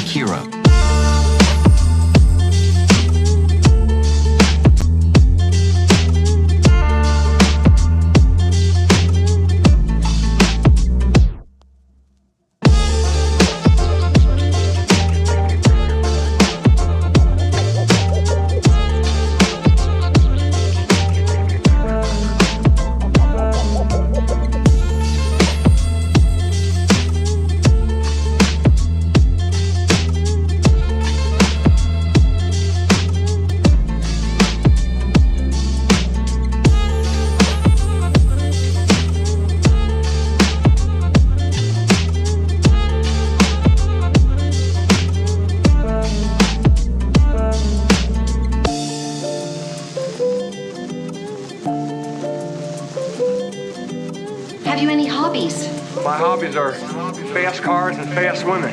hero. Have you any hobbies? My hobbies are fast cars and fast women.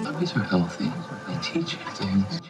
Hobbies are healthy. They teach you things.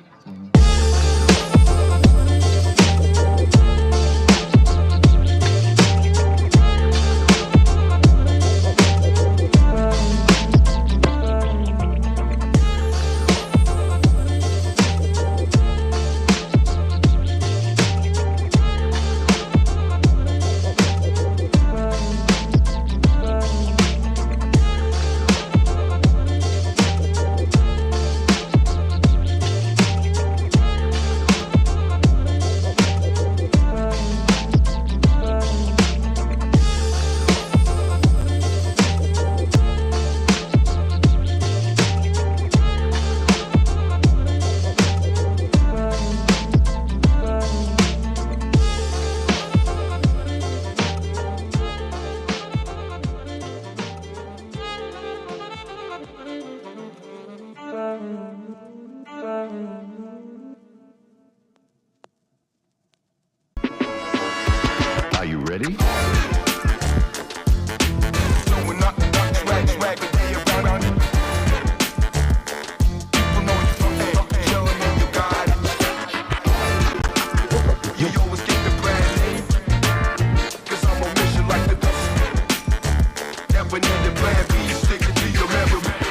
Are you ready?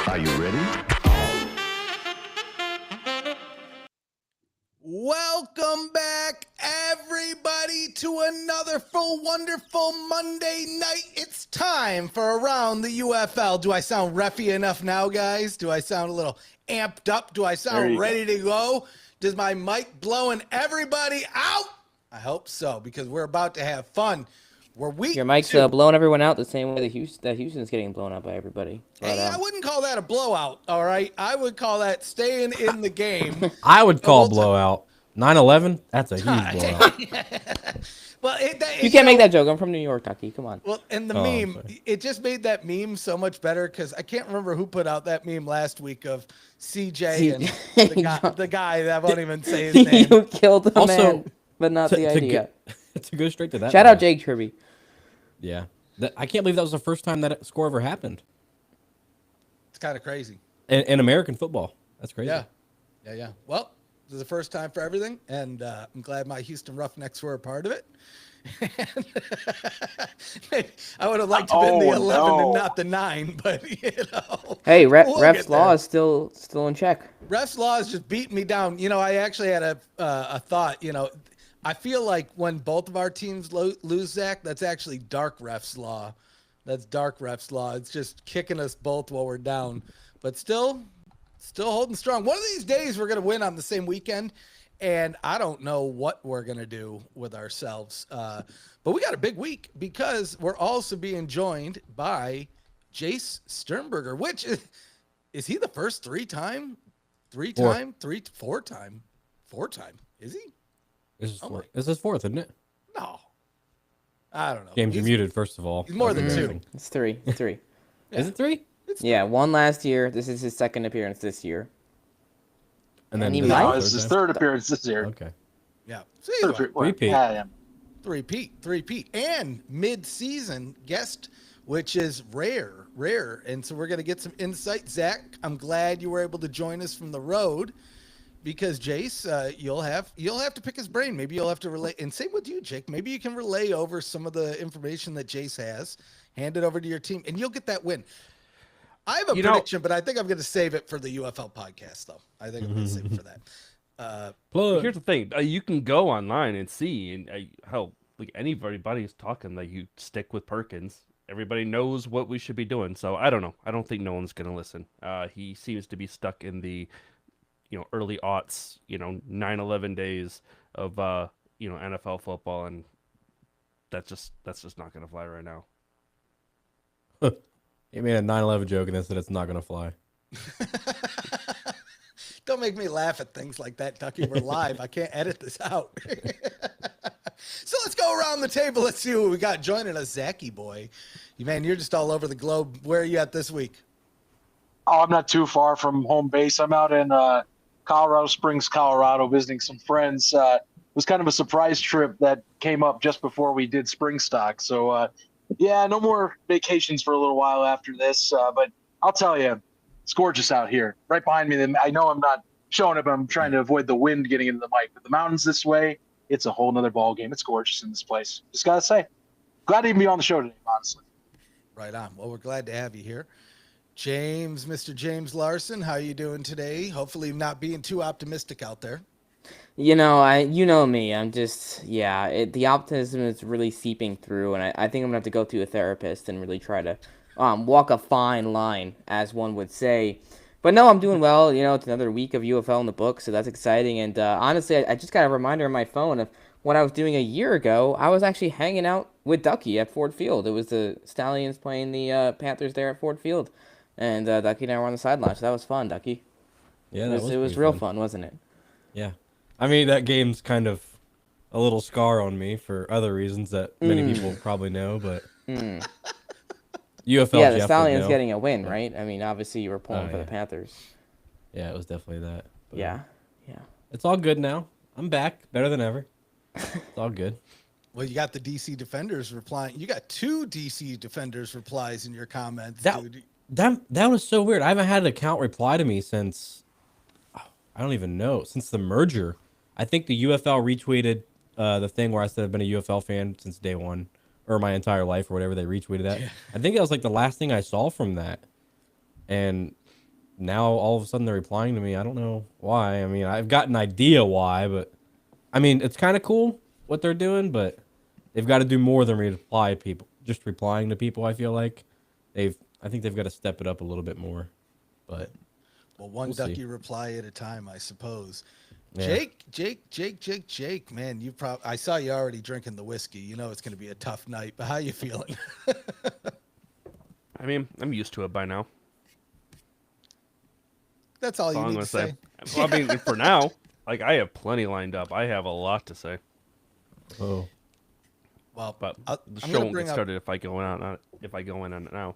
Are you ready? Welcome back, everybody, to another full, wonderful Monday night. It's time for Around the UFL. Do I sound reffy enough now, guys? Do I sound a little amped up? Do I sound ready to go? Does my mic blowing everybody out? I hope so, because we're about to have fun. Your mic's blowing everyone out the same way that Houston's getting blown out by everybody. But, Hey, I wouldn't call that a blowout, all right? I would call that staying in the game. I would call blowout. 9/11, that's a huge blowout. Well, you can't make that joke. I'm from New York, Taki. Come on. Well, and the meme, it just made that meme so much better because I can't remember who put out that meme last week of CJ and the guy that won't even say his name. You killed the man, but not the idea. To go straight to that. Shout out Jake Kirby. Yeah. I can't believe that was the first time that score ever happened. It's kind of crazy. In American football. That's crazy. Yeah. Well, this is the first time for everything, and I'm glad my Houston Roughnecks were a part of it. I would have liked to have been the 11 and not the 9, but, you know. Hey, Ref's Law is still in check. Ref's Law is just beating me down. You know, I actually had a thought, you know. I feel like when both of our teams lose, Zach, that's actually dark Ref's Law. That's dark Ref's Law. It's just kicking us both while we're down. But still holding strong. One of these days we're going to win on the same weekend, and I don't know what we're going to do with ourselves. But we got a big week because we're also being joined by Jace Sternberger, which is he the first four-time? Is he? This is his fourth, isn't it? No. I don't know. James, you're muted, first of all. He's more than two. It's three. Yeah. Is it three? Yeah, one last year. This is his second appearance this year. And then this is his third appearance this year. Okay. Yeah. Three-peat. And mid-season guest, which is rare. And so we're going to get some insight. Zach, I'm glad you were able to join us from the road. Because Jace, you'll have to pick his brain. Maybe you'll have to relay, and same with you, Jake. Maybe you can relay over some of the information that Jace has, hand it over to your team, and you'll get that win. I have a prediction, but I think I'm going to save it for the UFL podcast, though. I think I'm going to save it for that. Here's the thing: you can go online and see, and how like anybody's talking. Like you stick with Perkins. Everybody knows what we should be doing. So I don't know. I don't think no one's going to listen. He seems to be stuck in the, early aughts, 9/11 days of NFL football, and that's just not going to fly right now. You made a 9/11 joke and then said it's not going to fly. Don't make me laugh at things like that, Ducky. We're live. I can't edit this out. So let's go around the table. Let's see what we got joining us. Zachy boy. Man, you're just all over the globe. Where are you at this week? Oh, I'm not too far from home base. I'm out in Colorado Springs, Colorado, visiting some friends. It was kind of a surprise trip that came up just before we did spring stock. So, yeah, no more vacations for a little while after this. But I'll tell you, it's gorgeous out here. Right behind me, I know I'm not showing it, but I'm trying to avoid the wind getting into the mic. But the mountains this way, it's a whole nother ball game. It's gorgeous in this place. Just got to say, glad to even be on the show today, honestly. Right on. Well, we're glad to have you here. James, Mr. James Larson, how are you doing today? Hopefully not being too optimistic out there. You know me. I'm just, the optimism is really seeping through, and I think I'm going to have to go to a therapist and really try to walk a fine line, as one would say. But no, I'm doing well. It's another week of UFL in the book, so that's exciting. And honestly, I just got a reminder on my phone of what I was doing a year ago. I was actually hanging out with Ducky at Ford Field. It was the Stallions playing the Panthers there at Ford Field. And Ducky and I were on the sideline, so that was fun, Ducky. Yeah, it was real fun, wasn't it? Yeah. I mean, that game's kind of a little scar on me for other reasons that many people probably know, but UFL. Yeah, the Stallions getting a win, right? I mean, obviously you were pulling for the Panthers. Yeah, it was definitely that. But Yeah. it's all good now. I'm back, better than ever. It's all good. Well, you got the DC Defenders replying. You got 2 DC Defenders replies in your comments, dude. That was so weird. I haven't had an account reply to me since, I don't even know, since the merger. I think the UFL retweeted the thing where I said I've been a UFL fan since day one, or my entire life, or whatever. They retweeted that. Yeah. I think that was like the last thing I saw from that. And now all of a sudden they're replying to me. I don't know why. I mean, I've got an idea why, but I mean, it's kind of cool what they're doing, but they've got to do more than reply to people. Just replying to people, I feel like I think they've got to step it up a little bit more. But well, one Ducky reply at a time, I suppose. Yeah. Jake, man, I saw you already drinking the whiskey. It's going to be a tough night, but how you feeling? I mean, I'm used to it by now. That's all you need to say. Well, I mean, for now, like I have plenty lined up. I have a lot to say. Oh. Well, but the show won't get started if I go in on it now.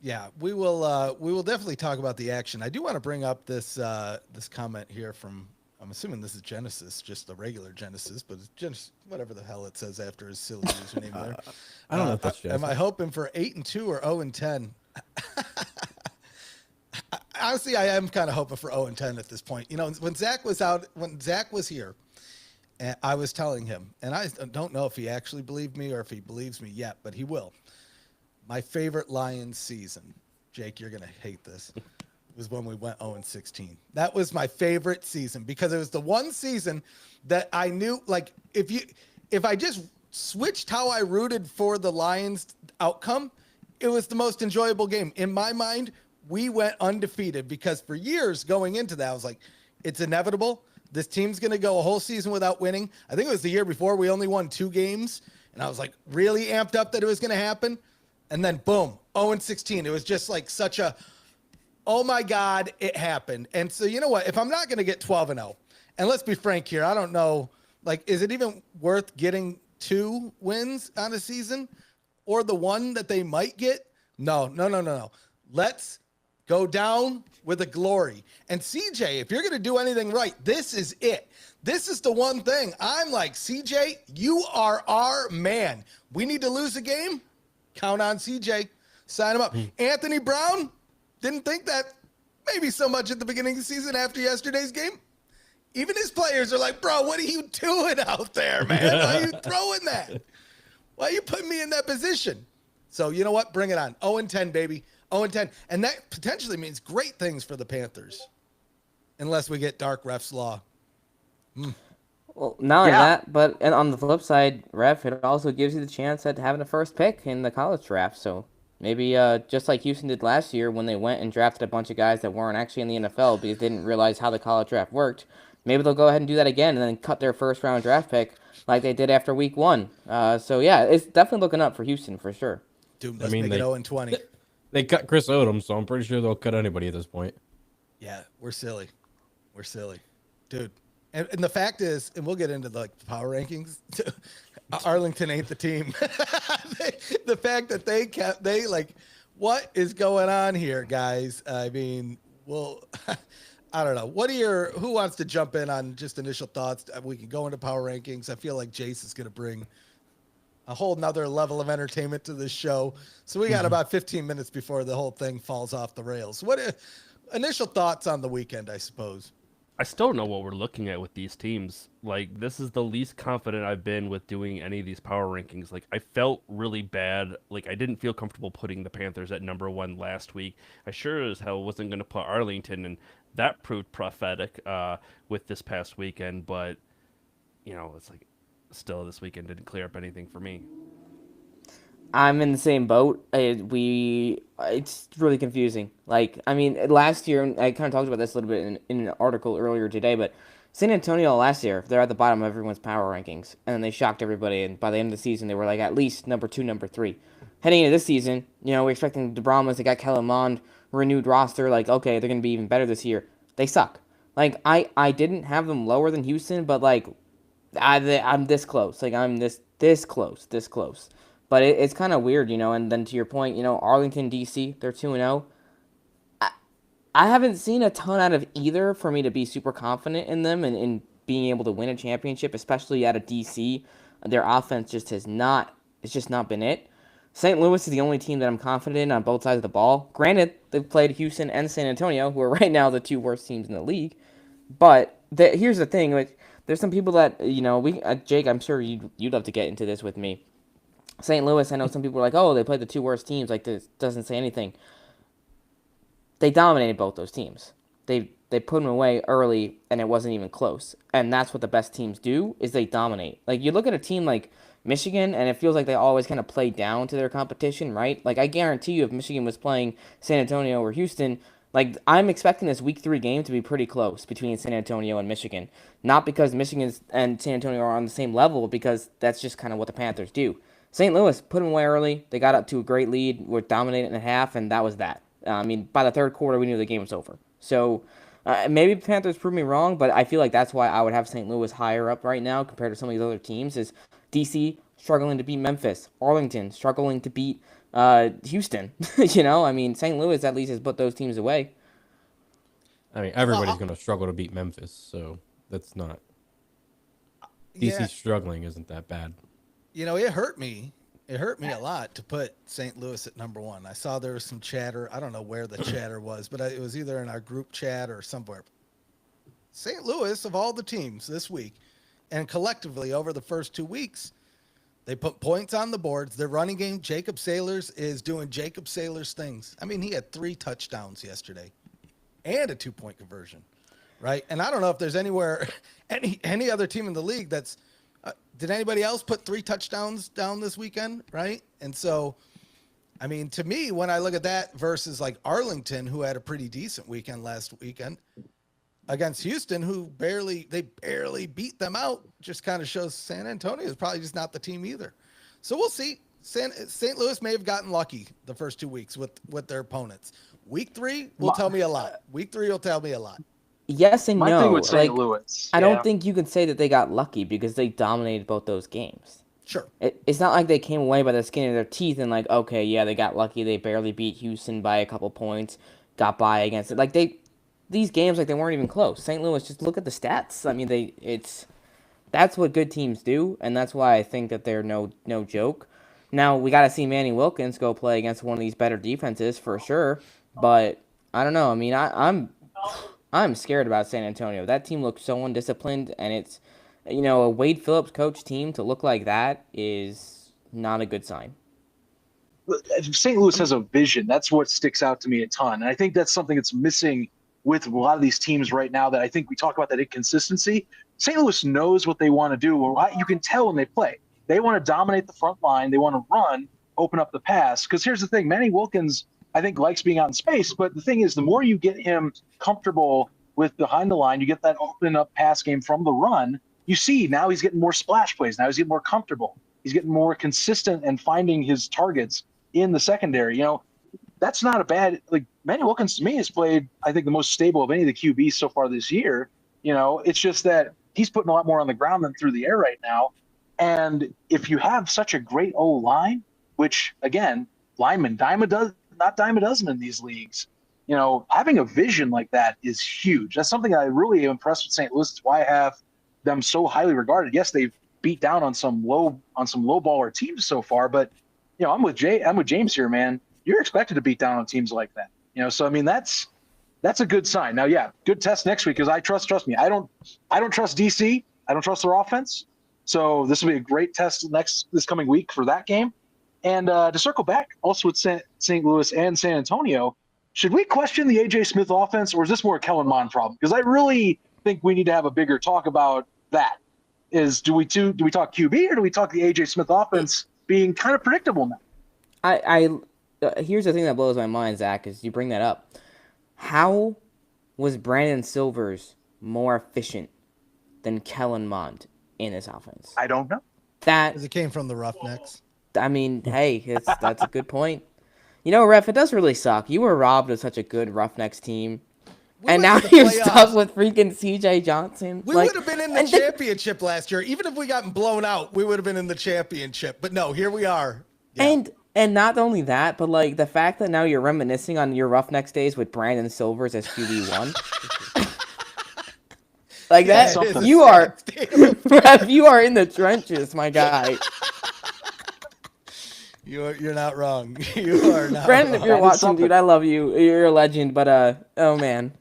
Yeah, we will definitely talk about the action. I do want to bring up this comment here from, I'm assuming this is Genesis, just the regular Genesis, but it's Genesis, whatever the hell it says after his silly username there. I don't know if that's Genesis. Am I hoping for 8-2 or 0-10? Honestly, I am kind of hoping for 0-10 at this point. When Zach was here, and I was telling him, and I don't know if he actually believed me or if he believes me yet, but he will. My favorite Lions season, Jake, you're going to hate this, was when we went 0-16. That was my favorite season because it was the one season that I knew, like, if I just switched how I rooted for the Lions outcome, it was the most enjoyable game. In my mind, we went undefeated because for years going into that, I was like, it's inevitable. This team's going to go a whole season without winning. I think it was the year before we only won 2 games. And I was like really amped up that it was going to happen. And then boom, 0-16. It was just like such a, oh my God, it happened. And so, you know what, if I'm not going to get 12-0, and let's be frank here, I don't know, like, is it even worth getting 2 wins on a season or the one that they might get? No. Let's go down with a glory. And CJ, if you're going to do anything right, this is it. This is the one thing. I'm like, CJ, you are our man. We need to lose a game. Count on CJ. Sign him up. Anthony Brown, didn't think that maybe so much at the beginning of the season after yesterday's game. Even his players are like, bro, what are you doing out there, man? Why are you throwing that? Why are you putting me in that position? So you know what? Bring it on. 0-10, baby. 0-10, and that potentially means great things for the Panthers, unless we get dark refs law. Well, not only Yeah. that, but and on the flip side, ref, it also gives you the chance at having a first pick in the college draft. So maybe just like Houston did last year when they went and drafted a bunch of guys that weren't actually in the NFL because they didn't realize how the college draft worked. Maybe they'll go ahead and do that again and then cut their first round draft pick like they did after week 1. So yeah, it's definitely looking up for Houston for sure. Dude, let's mean, make they- it 0-20. They cut Chris Odom, so I'm pretty sure they'll cut anybody at this point. Yeah, we're silly. We're silly. Dude. And the fact is, and we'll get into the power rankings, Arlington ain't the team. The fact that they what is going on here, guys? I mean, well, I don't know. Who wants to jump in on just initial thoughts? We can go into power rankings. I feel like Jace is going to bring a whole nother level of entertainment to this show. So we got about 15 minutes before the whole thing falls off the rails. What initial thoughts on the weekend, I suppose? I still don't know what we're looking at with these teams. Like, this is the least confident I've been with doing any of these power rankings. Like, I felt really bad. Like, I didn't feel comfortable putting the Panthers at number 1 last week. I sure as hell wasn't going to put Arlington, and that proved prophetic with this past weekend. But, you know, it's like, still this weekend didn't clear up anything for me. I'm in the same boat. It's really confusing. Like, I mean, last year, I kind of talked about this a little bit in an article earlier today, but San Antonio last year, they're at the bottom of everyone's power rankings, and then they shocked everybody, and by the end of the season, they were like at least number 2, number 3. Heading into this season, you know, we're expecting the Brahmas, they got Kellen Mond, renewed roster, like, okay, they're going to be even better this year. They suck. Like, I didn't have them lower than Houston, but, like, I'm this close. Like, I'm this close. But it's kind of weird, you know, and then to your point, you know, Arlington, DC, they're 2-0. I haven't seen a ton out of either for me to be super confident in them and in being able to win a championship, especially out of DC. Their offense just it's just not been it. St. Louis is the only team that I'm confident in on both sides of the ball. Granted, they've played Houston and San Antonio, who are right now the 2 worst teams in the league. But here's the thing, like, there's some people that, you know, Jake, I'm sure you'd love to get into this with me. St. Louis, I know some people are like, oh, they played the 2 worst teams. Like, this doesn't say anything. They dominated both those teams. They put them away early, and it wasn't even close. And that's what the best teams do, is they dominate. Like, you look at a team like Michigan, and it feels like they always kind of play down to their competition, right? Like, I guarantee you if Michigan was playing San Antonio or Houston, like, I'm expecting this Week 3 game to be pretty close between San Antonio and Michigan. Not because Michigan and San Antonio are on the same level, because that's just kind of what the Panthers do. St. Louis put them away early. They got up to a great lead. Were dominating at half, and that was that. I mean, by the third quarter, we knew the game was over. So maybe the Panthers proved me wrong, but I feel like that's why I would have St. Louis higher up right now compared to some of these other teams. Is DC struggling to beat Memphis, Arlington struggling to beat Houston. You know, I mean, St. Louis at least has put those teams away. I mean, everybody's going to struggle to beat Memphis, so that's not... DC struggling isn't that bad. You know, it hurt me. It hurt me a lot to put St. Louis at number 1. I saw there was some chatter. I don't know where the chatter was, but it was either in our group chat or somewhere. St. Louis, of all the teams this week, and collectively over the first 2 weeks, they put points on the boards. Their running game, Jacob Sailors, is doing Jacob Sailors things. I mean, he had 3 touchdowns yesterday and a 2-point conversion, right? And I don't know if there's anywhere, any other team in the league that's, did anybody else put 3 touchdowns down this weekend, right? And so, I mean, to me, when I look at that versus like Arlington, who had a pretty decent weekend last weekend, against Houston, who barely beat them out, just kind of shows San Antonio is probably just not the team either. So we'll see. St. Louis may have gotten lucky the first 2 weeks with their opponents. Week 3 will tell me a lot. Week 3 will tell me a lot. Yes and My no. thing with St. Like, Louis, I don't think you can say that they got lucky because they dominated both those games. Sure. It's not like they came away by the skin of their teeth and like, okay, yeah, they got lucky. They barely beat Houston by a couple points, got by against it. Like these games, like they weren't even close. St. Louis, just look at the stats. I mean, that's what good teams do, and that's why I think that they're no joke. Now we got to see Manny Wilkins go play against one of these better defenses for sure, but I don't know. I mean, I'm scared about San Antonio. That team looks so undisciplined, and it's, you know, a Wade Phillips coach team to look like that is not a good sign. St. Louis has a vision. That's what sticks out to me a ton. And I think that's something that's missing with a lot of these teams right now, that I think we talk about, that inconsistency. St. Louis knows what they want to do. You can tell when they play. They want to dominate the front line. They want to run, open up the pass. Because here's the thing, Manny Wilkins, I think, likes being out in space. But the thing is, the more you get him comfortable with behind the line, you get that open up pass game from the run. You see now he's getting more splash plays. Now he's getting more comfortable. He's getting more consistent and finding his targets in the secondary. You know, that's not a bad, like, Manny Wilkins to me has played, I think, the most stable of any of the QBs so far this year. You know, it's just that he's putting a lot more on the ground than through the air right now. And if you have such a great O-line, which, again, linemen not dime a dozen in these leagues, you know, having a vision like that is huge. That's something I really am impressed with St. Louis. It's why I have them so highly regarded. Yes, they've beat down on some low baller teams so far, but you know, I'm with James here, man. You're expected to beat down on teams like that. You know, so I mean, that's a good sign. Now, yeah, good test next week, because I trust me. I don't trust DC. I don't trust their offense. So this will be a great test this coming week for that game. And to circle back, also with St. Louis and San Antonio, should we question the AJ Smith offense, or is this more a Kellen Mond problem? Because I really think we need to have a bigger talk about that. Do we talk QB, or do we talk the AJ Smith offense being kind of predictable now? Here's the thing that blows my mind, Zach, is you bring that up. How was Brandon Silvers more efficient than Kellen Mond in this offense? I don't know. Because it came from the Roughnecks. I mean, hey, that's a good point. You know, Ref, it does really suck. You were robbed of such a good Roughnecks team. And now you're stuck with freaking CJ Johnson. We would have been in the championship last year. Even if we gotten blown out, we would have been in the championship. But no, here we are. Yeah. And not only that, but like the fact that now you're reminiscing on your Roughnecks days with Brandon Silvers as QB1. Like that, you are you are in the trenches, my guy. You're not wrong. You are not Brandon, wrong. if you're watching, dude, I love you. You're a legend, but oh man.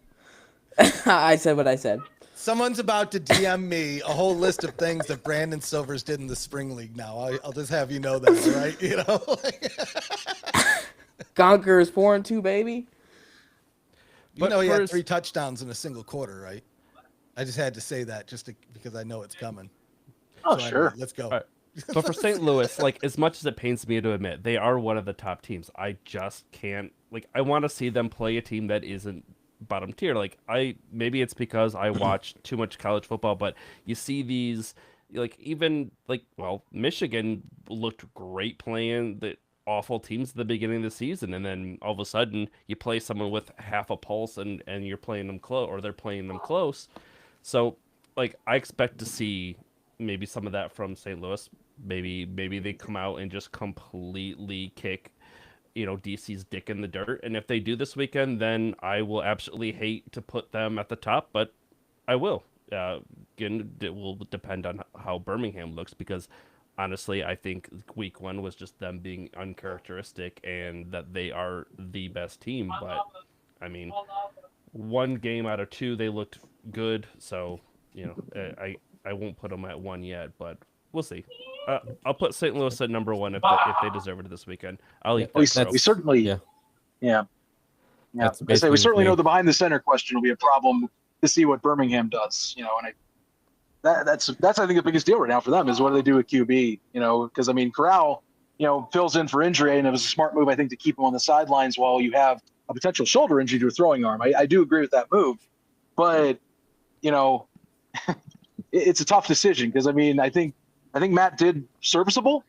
I said what I said. Someone's about to DM me a whole list of things that Brandon Silvers did in the spring league. Now I'll just have you know that, right? You know, Conquerors 4-2, baby. You know, he had 3 touchdowns in a single quarter, right? I just had to say that because I know it's coming. Oh, so sure. Anyway, let's go. Right. But for St. Louis, like, as much as it pains me to admit, they are one of the top teams. I just can't, like, I want to see them play a team that isn't bottom tier. Like, maybe it's because I watch too much college football, but you see these, like, even like, well, Michigan looked great playing the awful teams at the beginning of the season, and then all of a sudden you play someone with half a pulse and you're playing them close, or they're playing them close. So like, I expect to see maybe some of that from St. Louis. Maybe they come out and just completely kick, you know, DC's dick in the dirt. And if they do this weekend, then I will absolutely hate to put them at the top, but I will. Again, it will depend on how Birmingham looks, because honestly, I think week 1 was just them being uncharacteristic and that they are the best team. But I mean, 1 game out of 2, they looked good. So, you know, I won't put them at 1 yet, but we'll see. I'll put St. Louis at number 1 if they deserve it this weekend. I'll eat that. We certainly, yeah. We certainly know the behind the center question will be a problem to see what Birmingham does. You know, and that's I think the biggest deal right now for them is what do they do with QB? You know, because I mean, Corral, you know, fills in for injury, and it was a smart move, I think, to keep him on the sidelines while you have a potential shoulder injury to a throwing arm. I do agree with that move, but you know, it's a tough decision because I mean, I think Matt did serviceable,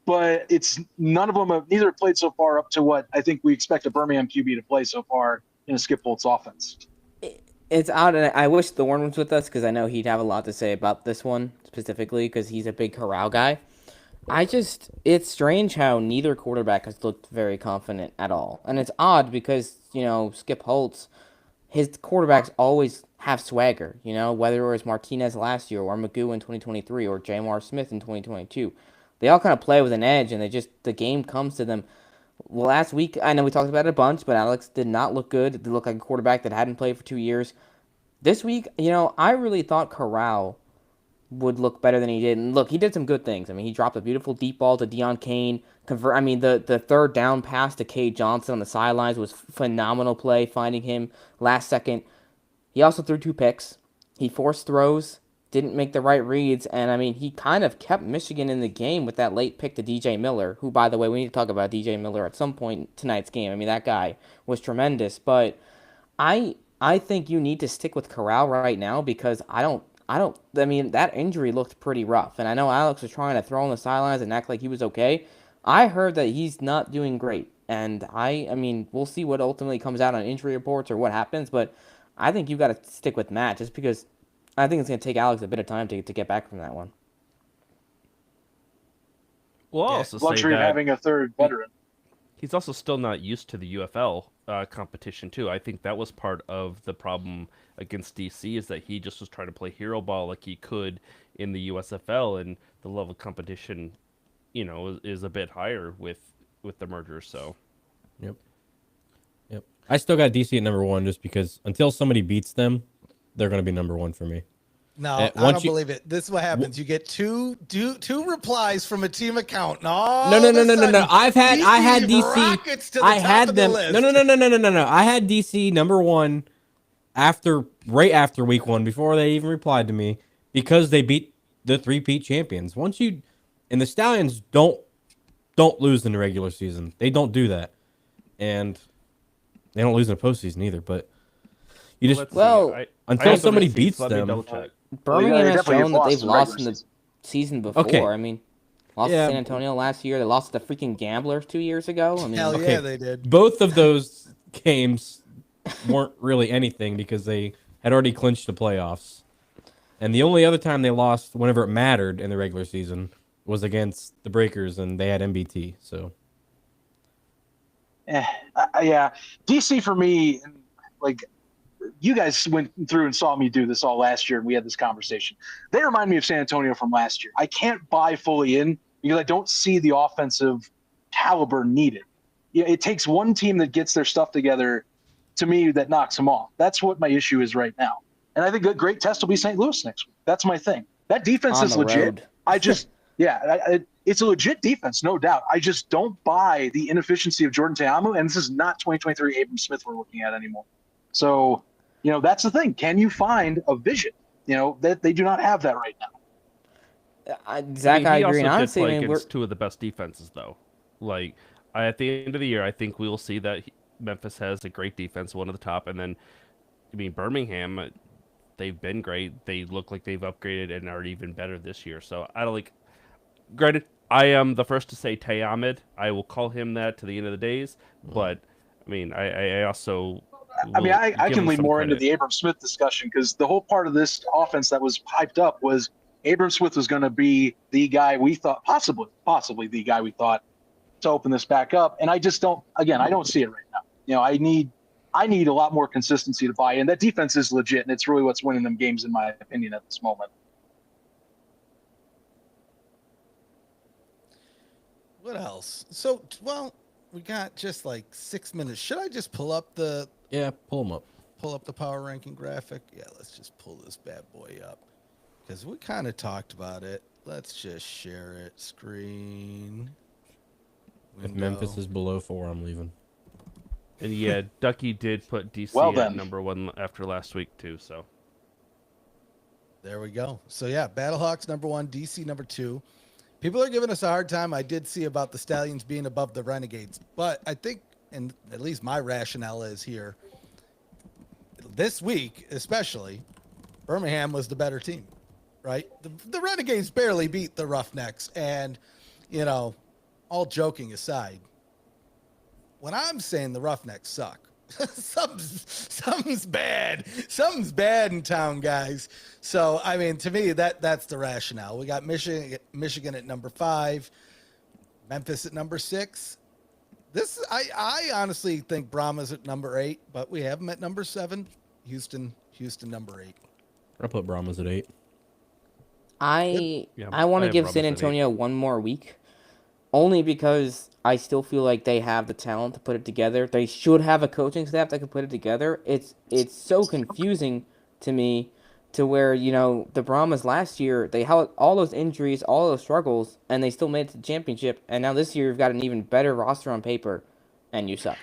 but it's neither have played so far up to what I think we expect a Birmingham QB to play so far in a Skip Holtz offense. It's odd, and I wish Thorne was with us because I know he'd have a lot to say about this one specifically because he's a big Corral guy. It's strange how neither quarterback has looked very confident at all. And it's odd because, you know, Skip Holtz, his quarterbacks always have swagger, you know, whether it was Martinez last year or Magoo in 2023 or Jamar Smith in 2022. They all kind of play with an edge, and the game comes to them. Well, last week, I know we talked about it a bunch, but Alex did not look good. It looked like a quarterback that hadn't played for 2 years. This week, you know, I really thought Corral would look better than he did. And look, he did some good things. I mean, he dropped a beautiful deep ball to Deion Kane. The third down pass to Cade Johnson on the sidelines was phenomenal play, finding him last second. He also threw 2 picks. He forced throws, didn't make the right reads, and I mean, he kind of kept Michigan in the game with that late pick to DJ Miller, who, by the way, we need to talk about DJ Miller at some point in tonight's game. I mean, that guy was tremendous, but I think you need to stick with Corral right now because I mean, that injury looked pretty rough, and I know Alex was trying to throw on the sidelines and act like he was okay. I heard that he's not doing great, and I mean, we'll see what ultimately comes out on injury reports or what happens, but I think you got to stick with Matt just because I think it's going to take Alex a bit of time to get back from that one. Well, I'll also say luxury of that having a third veteran. he's also still not used to the UFL competition too. I think that was part of the problem against DC is that he just was trying to play hero ball like he could in the USFL, and the level of competition, is a bit higher with the merger. So, Yep. I still got DC at number 1 just because until somebody beats them, they're going to be number 1 for me. No, I don't believe it. This is what happens. You get two replies from a team account. No. I had DC. I had them. No. I had DC number 1 right after week 1 before they even replied to me because they beat the 3-peat champions. And the Stallions don't lose in the regular season. They don't do that, and they don't lose in the postseason either. But you just until somebody beats them. Birmingham has shown that they've lost in the season. season before. Okay. I mean, lost to San Antonio last year. They lost to the freaking Gamblers 2 years ago. I mean, Hell yeah, they did. Both of those games weren't really anything because they had already clinched the playoffs. And the only other time they lost whenever it mattered in the regular season was against the Breakers, and they had MBT. So, Yeah, DC for me, like you guys went through and saw me do this all last year, and we had this conversation. They remind me of San Antonio from last year. I can't buy fully in because I don't see the offensive caliber needed. It takes one team that gets their stuff together, to me, that knocks them off. That's what my issue is right now. And I think a great test will be St. Louis next week. That's my thing. That defense is legit. Road. I just, it's a legit defense, no doubt. I just don't buy the inefficiency of Jordan Teamu, and this is not 2023 Abram Smith we're looking at anymore. So, that's the thing. Can you find a vision? That they do not have that right now. Zach, I agree. He And also honestly, did play I mean, against 2 of the best defenses, though. Like, at the end of the year, I think we will see that Memphis has a great defense, one of the top, and then, Birmingham, they've been great. They look like they've upgraded and are even better this year. So I don't like. Granted, I am the first to say Tay Ahmed. I will call him that to the end of the days. But I also. I can lean more into the Abram Smith discussion because the whole part of this offense that was hyped up was Abram Smith was going to be the guy we thought, possibly the guy we thought to open this back up. And I just don't. Again, I don't see it right now. I need a lot more consistency to buy in. That defense is legit, and it's really what's winning them games, in my opinion, at this moment. What else? So, we got just like 6 minutes. Should I just pull up the pull them up. Pull up the power ranking graphic? Yeah, let's just pull this bad boy up because we kind of talked about it. Let's just share it. Screen. If Memphis is below 4, I'm leaving. And yeah, Ducky did put DC at number 1 after last week too. So there we go. So yeah, Battlehawks number 1, DC number 2. People are giving us a hard time. I did see about the Stallions being above the Renegades, but I think, and at least my rationale is here, this week especially, Birmingham was the better team, right? The Renegades barely beat the Roughnecks, and all joking aside, when I'm saying the Roughnecks suck, something's bad. Something's bad in town, guys. So, to me, that's the rationale. We got Michigan at number 5, Memphis at number 6. I honestly think Brahma's at number 8, but we have them at number 7. Houston number 8. I put Brahmas at 8. I want to give San Antonio one more week, only because I still feel like they have the talent to put it together. They should have a coaching staff that can put it together. It's so confusing to me to where, you know, the Brahmas last year, they had all those injuries, all those struggles, and they still made it to the championship. And now this year, you've got an even better roster on paper, and you suck.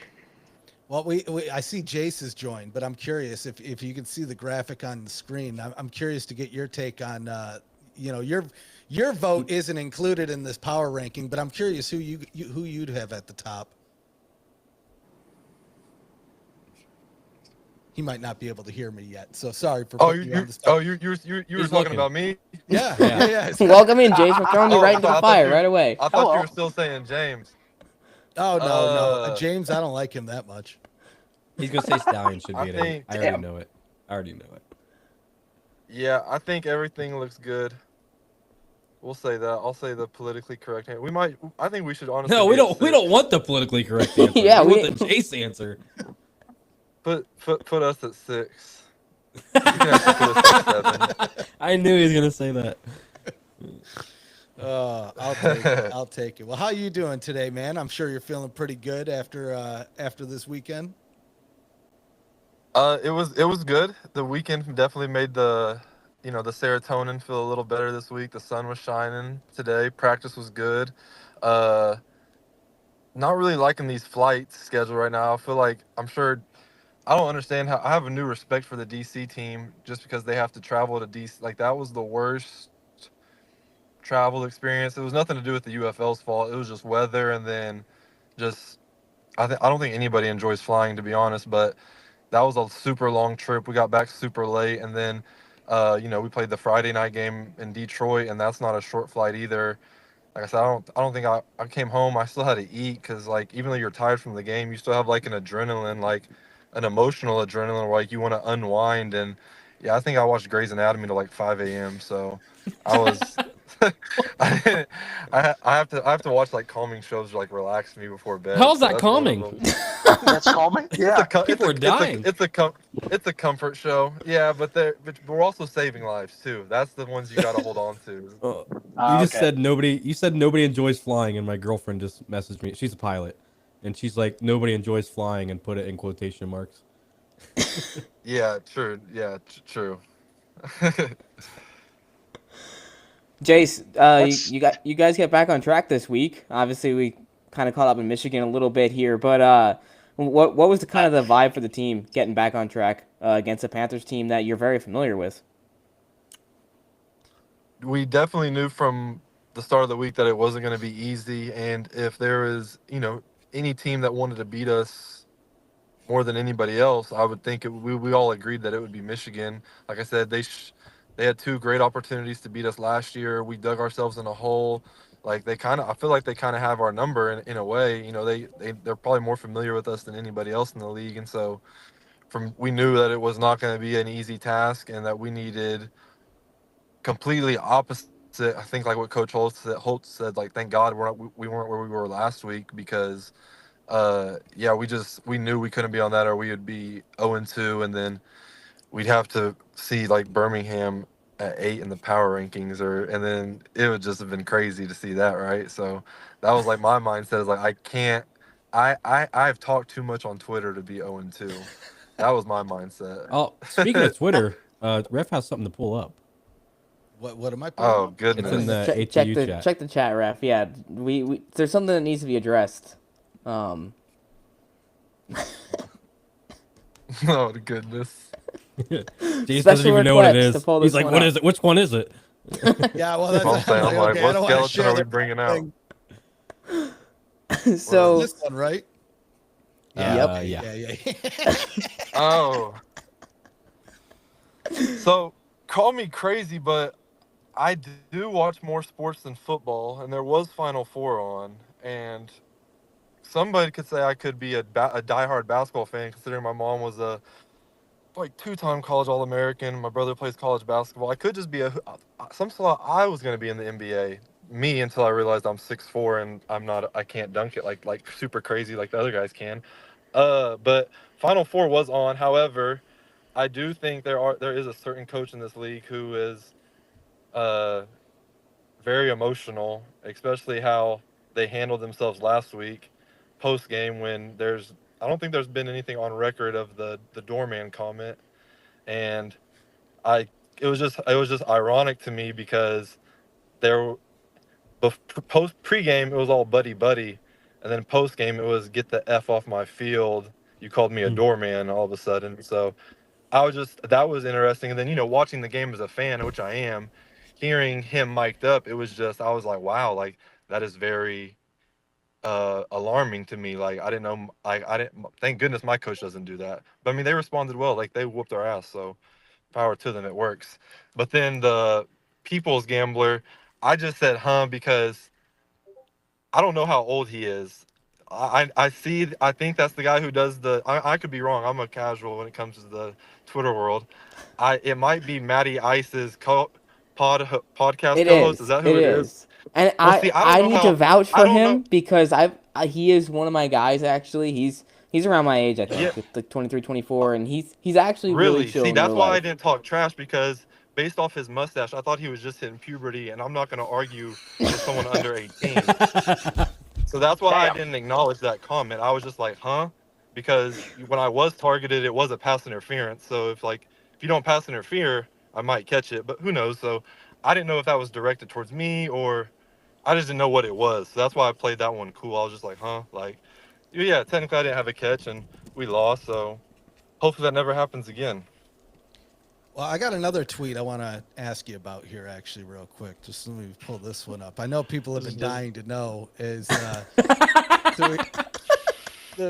Well, I see Jace has joined, but I'm curious if you can see the graphic on the screen. I'm curious to get your take on, you know, your vote isn't included in this power ranking, but I'm curious who who you'd have at the top. He might not be able to hear me yet, so sorry for putting you on the spot. you were He's talking looking. about me? Yeah. Welcome in, Jace. We're throwing you Oh, right I into the thought fire you- right away. I thought you were still saying James. Oh no, James, I don't like him that much. He's gonna say Stallion should be I an think- 8. I already know it. I already know it. Yeah, I think everything looks good. We'll say that. I'll say the politically correct. We might. I think we should honestly. No, we be at don't. We 6. don't want the politically correct answer. Yeah, we we- want the Jace answer. Put us at 6. You can actually put us at 7. I knew he was gonna say that. I'll take it. I'll take it. Well, how you doing today, man? I'm sure you're feeling pretty good after this weekend. It was good. The weekend definitely made the serotonin feel a little better this week. The sun was shining today. Practice was good. Not really liking these flights scheduled right now. I feel like I don't understand how I have a new respect for the DC team just because they have to travel to DC. Like that was the worst travel experience. It was nothing to do with the UFL's fault. It was just weather, and then just I don't think anybody enjoys flying, to be honest, but that was a super long trip. We got back super late, and then we played the Friday night game in Detroit, and that's not a short flight either. Like I said, I don't think I came home. I still had to eat because, like, even though you're tired from the game, you still have like an adrenaline, like an emotional adrenaline, where like you want to unwind. And yeah, I think I watched Grey's Anatomy till like 5 a.m. So I was I have to watch like calming shows to like relax me before bed. How's So that that's one of calming? them. That's calming. Yeah. People are dying. It's a comfort show. Yeah, but we're also saving lives too. That's the ones you got to hold on to. You just said nobody. You said nobody enjoys flying, and my girlfriend just messaged me. She's a pilot, and she's like, nobody enjoys flying, and put it in quotation marks. Yeah, true. Yeah, true. Jace, you guys get back on track this week. Obviously, we kind of caught up in Michigan a little bit here, but what was the kind of the vibe for the team getting back on track against a Panthers team that you're very familiar with? We definitely knew from the start of the week that it wasn't going to be easy, and if there is, any team that wanted to beat us more than anybody else, I would think we all agreed that it would be Michigan. Like I said, they had 2 great opportunities to beat us last year. We dug ourselves in a hole. Like I feel like they kind of have our number in a way. They're probably more familiar with us than anybody else in the league, and so we knew that it was not going to be an easy task, and that we needed completely opposite. I think like what Coach Holtz said, like, thank God we weren't where we were last week, because we knew we couldn't be on that, or we would be 0-2, and then we'd have to see like Birmingham at 8 in the power rankings, and then it would just have been crazy to see that, right? So that was like my mindset, is like I've talked too much on Twitter to be 0-2. That was my mindset. Oh, speaking of Twitter, Ref has something to pull up. What am I? Oh goodness! It's in the ATU chat. Check the chat, Ref. Yeah, we there's something that needs to be addressed. Oh goodness! Jace doesn't even know what it is. He's like, "What is it? Which one is it?" Yeah, well, that's I'm like, okay, what skeleton are we bringing out? So this one, right? Yeah. Yeah. Oh. So, call me crazy, but I do watch more sports than football, and there was Final Four on, and somebody could say I could be a diehard basketball fan, considering my mom was a 2-time college All-American. My brother plays college basketball. I could just be some thought I was going to be in the NBA. Me, until I realized I'm 6'4" and I can't dunk it like super crazy like the other guys can. But Final Four was on. However, I do think there is a certain coach in this league who is very emotional, especially how they handled themselves last week post game, when I don't think there's been anything on record of the doorman comment, and I it was just ironic to me because there pregame it was all buddy buddy, and then postgame it was get the F off my field. You called me a doorman all of a sudden. So that was interesting. And then, watching the game as a fan, which I am, hearing him mic'd up, it was just, I was like, wow, like that is very alarming to me. Like I didn't know, I didn't, thank goodness my coach doesn't do that. But I mean, they responded well, like they whooped our ass. So power to them, it works. But then the people's gambler, I just said, because I don't know how old he is. I think that's the guy who does I could be wrong. I'm a casual when it comes to the Twitter world. It might be Matty Ice's podcast It co-host. is. Is that who it is? And Well, see, I don't know need to how, vouch I for don't know. him because he is one of my guys actually. He's around my age, I think, Yeah. like 23, 24, and he's actually really chill See, in that's real why I life. didn't talk trash, because based off his mustache, I thought he was just hitting puberty, and I'm not going to argue with someone under 18. So that's why I didn't acknowledge that comment. I was just like, because when I was targeted, it was a pass interference. So if you don't pass interfere, I might catch it, but who knows? So I didn't know if that was directed towards me, or I just didn't know what it was. So that's why I played that one cool. I was just like, like, yeah, technically I didn't have a catch and we lost. So hopefully that never happens again. Well, I got another tweet I want to ask you about here, actually, real quick. Just let me pull this one up. I know people have been dying to know. There's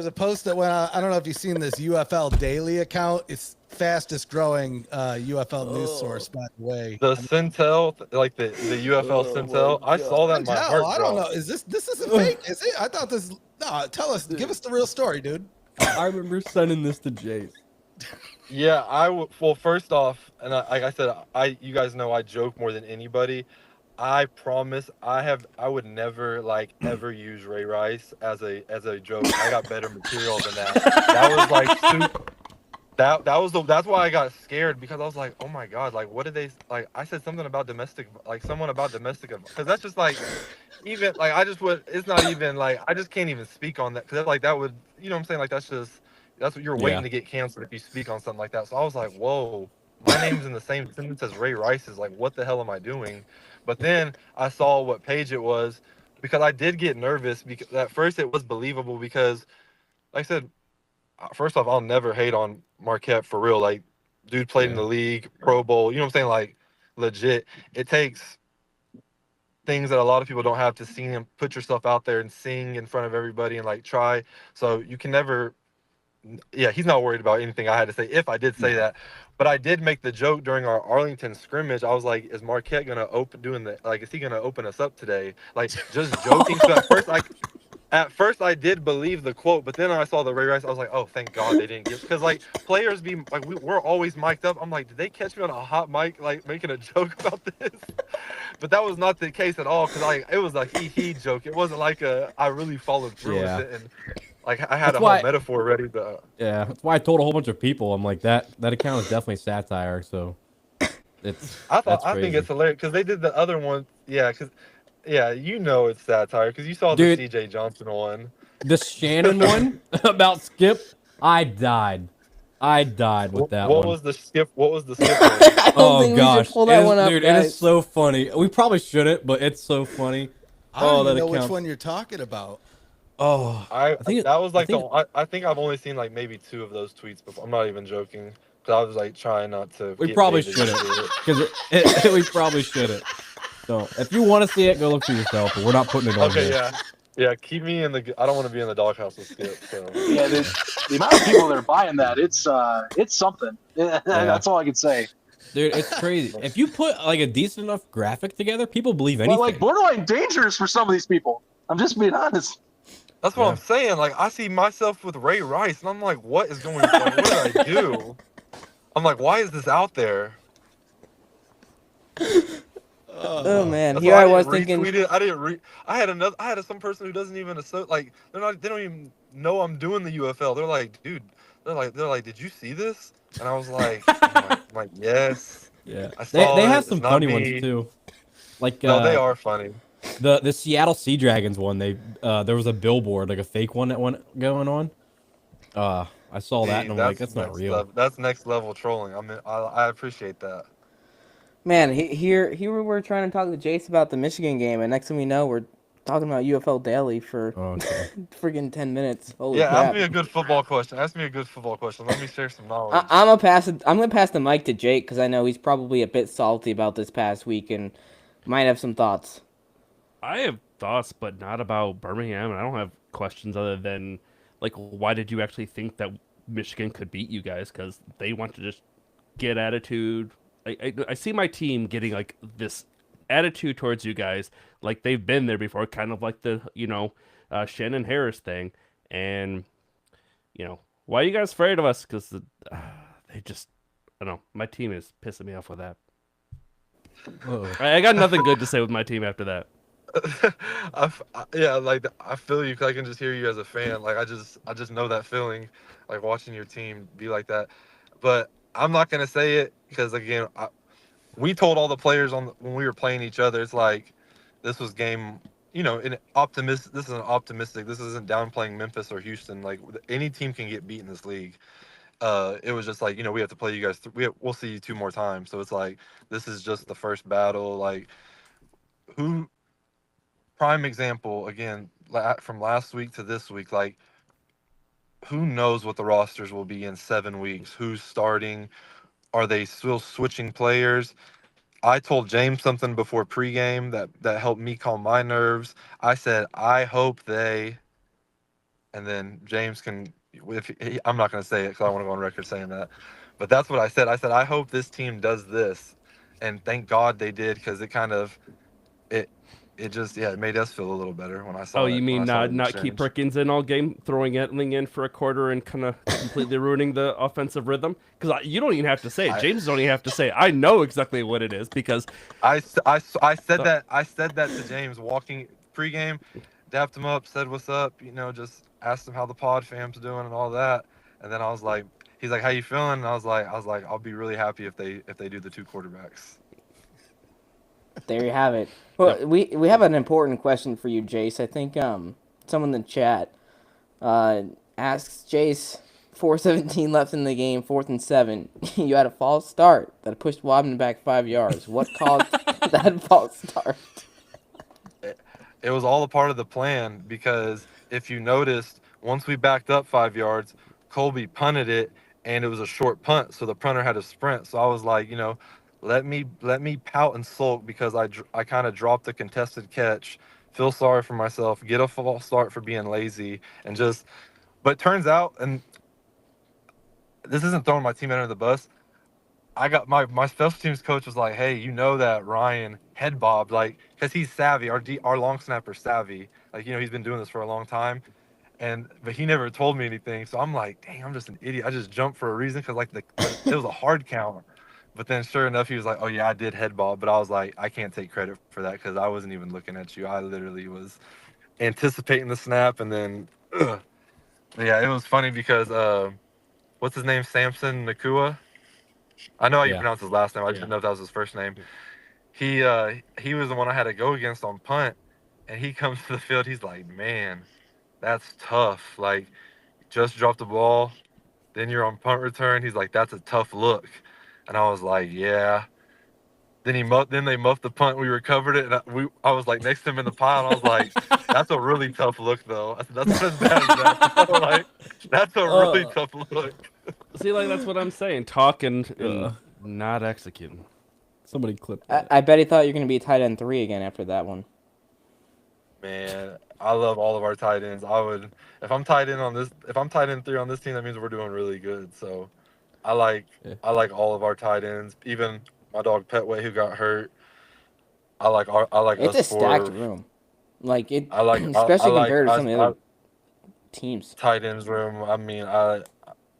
a post that went out. I don't know if you've seen this UFL Daily account. It's fastest growing UFL news source, by the way. The Centel, like the UFL Centel, I saw that in my heart I don't know. dropped. Is this isn't fake? Is it? I thought this. No, tell us. Give us the real story, dude. I remember sending this to Jace. Yeah, well, first off, and like I said, you guys know I joke more than anybody. I promise I would never ever use Ray Rice as a joke. I got better material than that. That was that's why I got scared, because I was like, oh my god, like what did they I said something about domestic, someone about domestic, because that's just even I just would, it's not even I just can't even speak on that, because that would, you know what I'm saying, that's what you're waiting to get canceled if you speak on something like that. So I was like, whoa, my name's in the same sentence as Ray Rice's. Like, what the hell am I doing? But then I saw what page it was, because I did get nervous, because at first it was believable, because like I said, first off, I'll never hate on Marquette for real. Like, dude played in the league, Pro Bowl, you know what I'm saying? Legit. It takes things that a lot of people don't have to see and put yourself out there and sing in front of everybody and try. So you can never, he's not worried about anything I had to say, if I did say that. But I did make the joke during our Arlington scrimmage. I was like, is Marquette going to is he going to open us up today? Just joking. So at first I did believe the quote, but then I saw the Ray Rice. I was like, oh, thank God they didn't get, because players we're always mic'd up. I'm like, did they catch me on a hot mic, making a joke about this? But that was not the case at all, because it was a he joke. It wasn't I really followed through with it, and I had a whole metaphor ready. But yeah, that's why I told a whole bunch of people. I'm like, that account is definitely satire. So I think it's hilarious, because they did the other one. Yeah, because it's satire, because you saw the CJ Johnson one, the Shannon one about Skip. I died with that one. What was the Skip? What was the Skip one? Oh gosh, pull that one up, dude, guys. it is so funny. We probably shouldn't, but it's so funny. I don't even know which one you're talking about. Oh, I think I think I've only seen maybe 2 of those tweets before. I'm not even joking, because I was trying not to. We probably shouldn't, because we probably shouldn't. So if you want to see it, go look for yourself. But we're not putting it on here. Okay, yeah. Keep me in the. I don't want to be in the doghouse with Skip. So. Yeah, the amount of people that are buying that, it's something. That's all I can say. Dude, it's crazy. If you put a decent enough graphic together, people believe anything. Well, borderline dangerous for some of these people. I'm just being honest. That's what I'm saying. I see myself with Ray Rice, and I'm like, what is going on? What did I do? I'm like, why is this out there? Oh man, That's here why I was didn't thinking. I didn't I had some person who doesn't even they don't even know I'm doing the UFL. They're like, dude, they're like, did you see this? And I was like, yes. Yeah. I saw They it. have It's some not funny me. ones too. No, they are funny. The Seattle Sea Dragons one, there was a billboard, a fake one that went going on. I saw that and I'm like, that's not real. That's next level trolling. I appreciate that. Man, here we were trying to talk to Jace about the Michigan game, and next thing we know, we're talking about UFL Daily for friggin' 10 minutes. Holy Yeah, crap! ask me a good football question. Ask me a good football question. Let me share some knowledge. I'm gonna pass the mic to Jake because I know he's probably a bit salty about this past week and might have some thoughts. I have thoughts, but not about Birmingham, and I don't have questions other than like, why did you actually think that Michigan could beat you guys? Because they want to just get attitude. I see my team getting like this attitude towards you guys, like they've been there before, kind of like the Shannon Harris thing, and why are you guys afraid of us? Because they just, I don't know, my team is pissing me off with that. I got nothing good to say with my team after that. Yeah, like I feel you. 'Cause I can just hear you as a fan. Like I just know that feeling, like watching your team be like that. But I'm not gonna say it because again, we told all the players when we were playing each other. It's like this was game. This is an optimistic. This isn't downplaying Memphis or Houston. Like any team can get beat in this league. It was just like we have to play you guys. We'll see you 2 more times. So it's like this is just the first battle. Like who. Prime example again from last week to this week. Like who knows what the rosters will be in 7 weeks? Who's starting? Are they still switching players? I told James something before pregame that helped me calm my nerves. I said, I hope they, and then James can, I'm not going to say it because I don't want to go on record saying that, but that's what I said. I said, I hope this team does this. And thank God they did because it kind of, it made us feel a little better when I saw Oh, it. you mean when I saw the not keep exchange. Perkins in all game, throwing Etling in for a quarter and kind of completely ruining the offensive rhythm? Because you don't even have to say it. James don't even have to say it. I know exactly what it is because I said that to James walking pregame, dapped him up, said what's up, just asked him how the pod fam's doing and all that. And then I was like, he's like, how you feeling? And I was like, I'll be really happy if they do the 2 quarterbacks. There you have it. Well, we have an important question for you, Jace. I think someone in the chat asks Jace, 4:17 left in the game, 4th and 7. You had a false start that pushed Wobben back 5 yards. What caused that false start? It was all a part of the plan because if you noticed, once we backed up 5 yards, Colby punted it and it was a short punt, so the punter had to sprint. So I was like, let me pout and sulk because I kind of dropped the contested catch, feel sorry for myself, get a false start for being lazy, and just. But it turns out, and this isn't throwing my team under the bus. I got my special teams coach was like, hey, that Ryan head bobbed, like, because he's savvy. Our long snapper's savvy. Like, he's been doing this for a long time. But he never told me anything. So I'm like, dang, I'm just an idiot. I just jumped for a reason because like it was a hard count. But then sure enough, he was like, oh yeah, I did head bob. But I was like, I can't take credit for that because I wasn't even looking at you. I literally was anticipating the snap. And then, yeah, it was funny because what's his name? Samson Nakua. I know how you pronounce his last name. I didn't know if that was his first name. He was the one I had to go against on punt, and he comes to the field. He's like, man, that's tough. Like, just dropped the ball, then you're on punt return. He's like, that's a tough look, and I was like, yeah. Then they muffed the punt. We recovered it, and I was like next to him in the pile. And I was like, that's a really tough look, though. I said, that's not as bad as that. Like, that's a really tough look. See, like that's what I'm saying. Talking and not executing. Somebody clip that. I bet he thought you're going to be tight end 3 again after that one. Man, I love all of our tight ends. If I'm tight end 3 on this team, that means we're doing really good. So I like all of our tight ends. Even my dog Petway who got hurt. It's a stacked room. Like it, especially compared to some of the other teams. Tight ends room. I mean,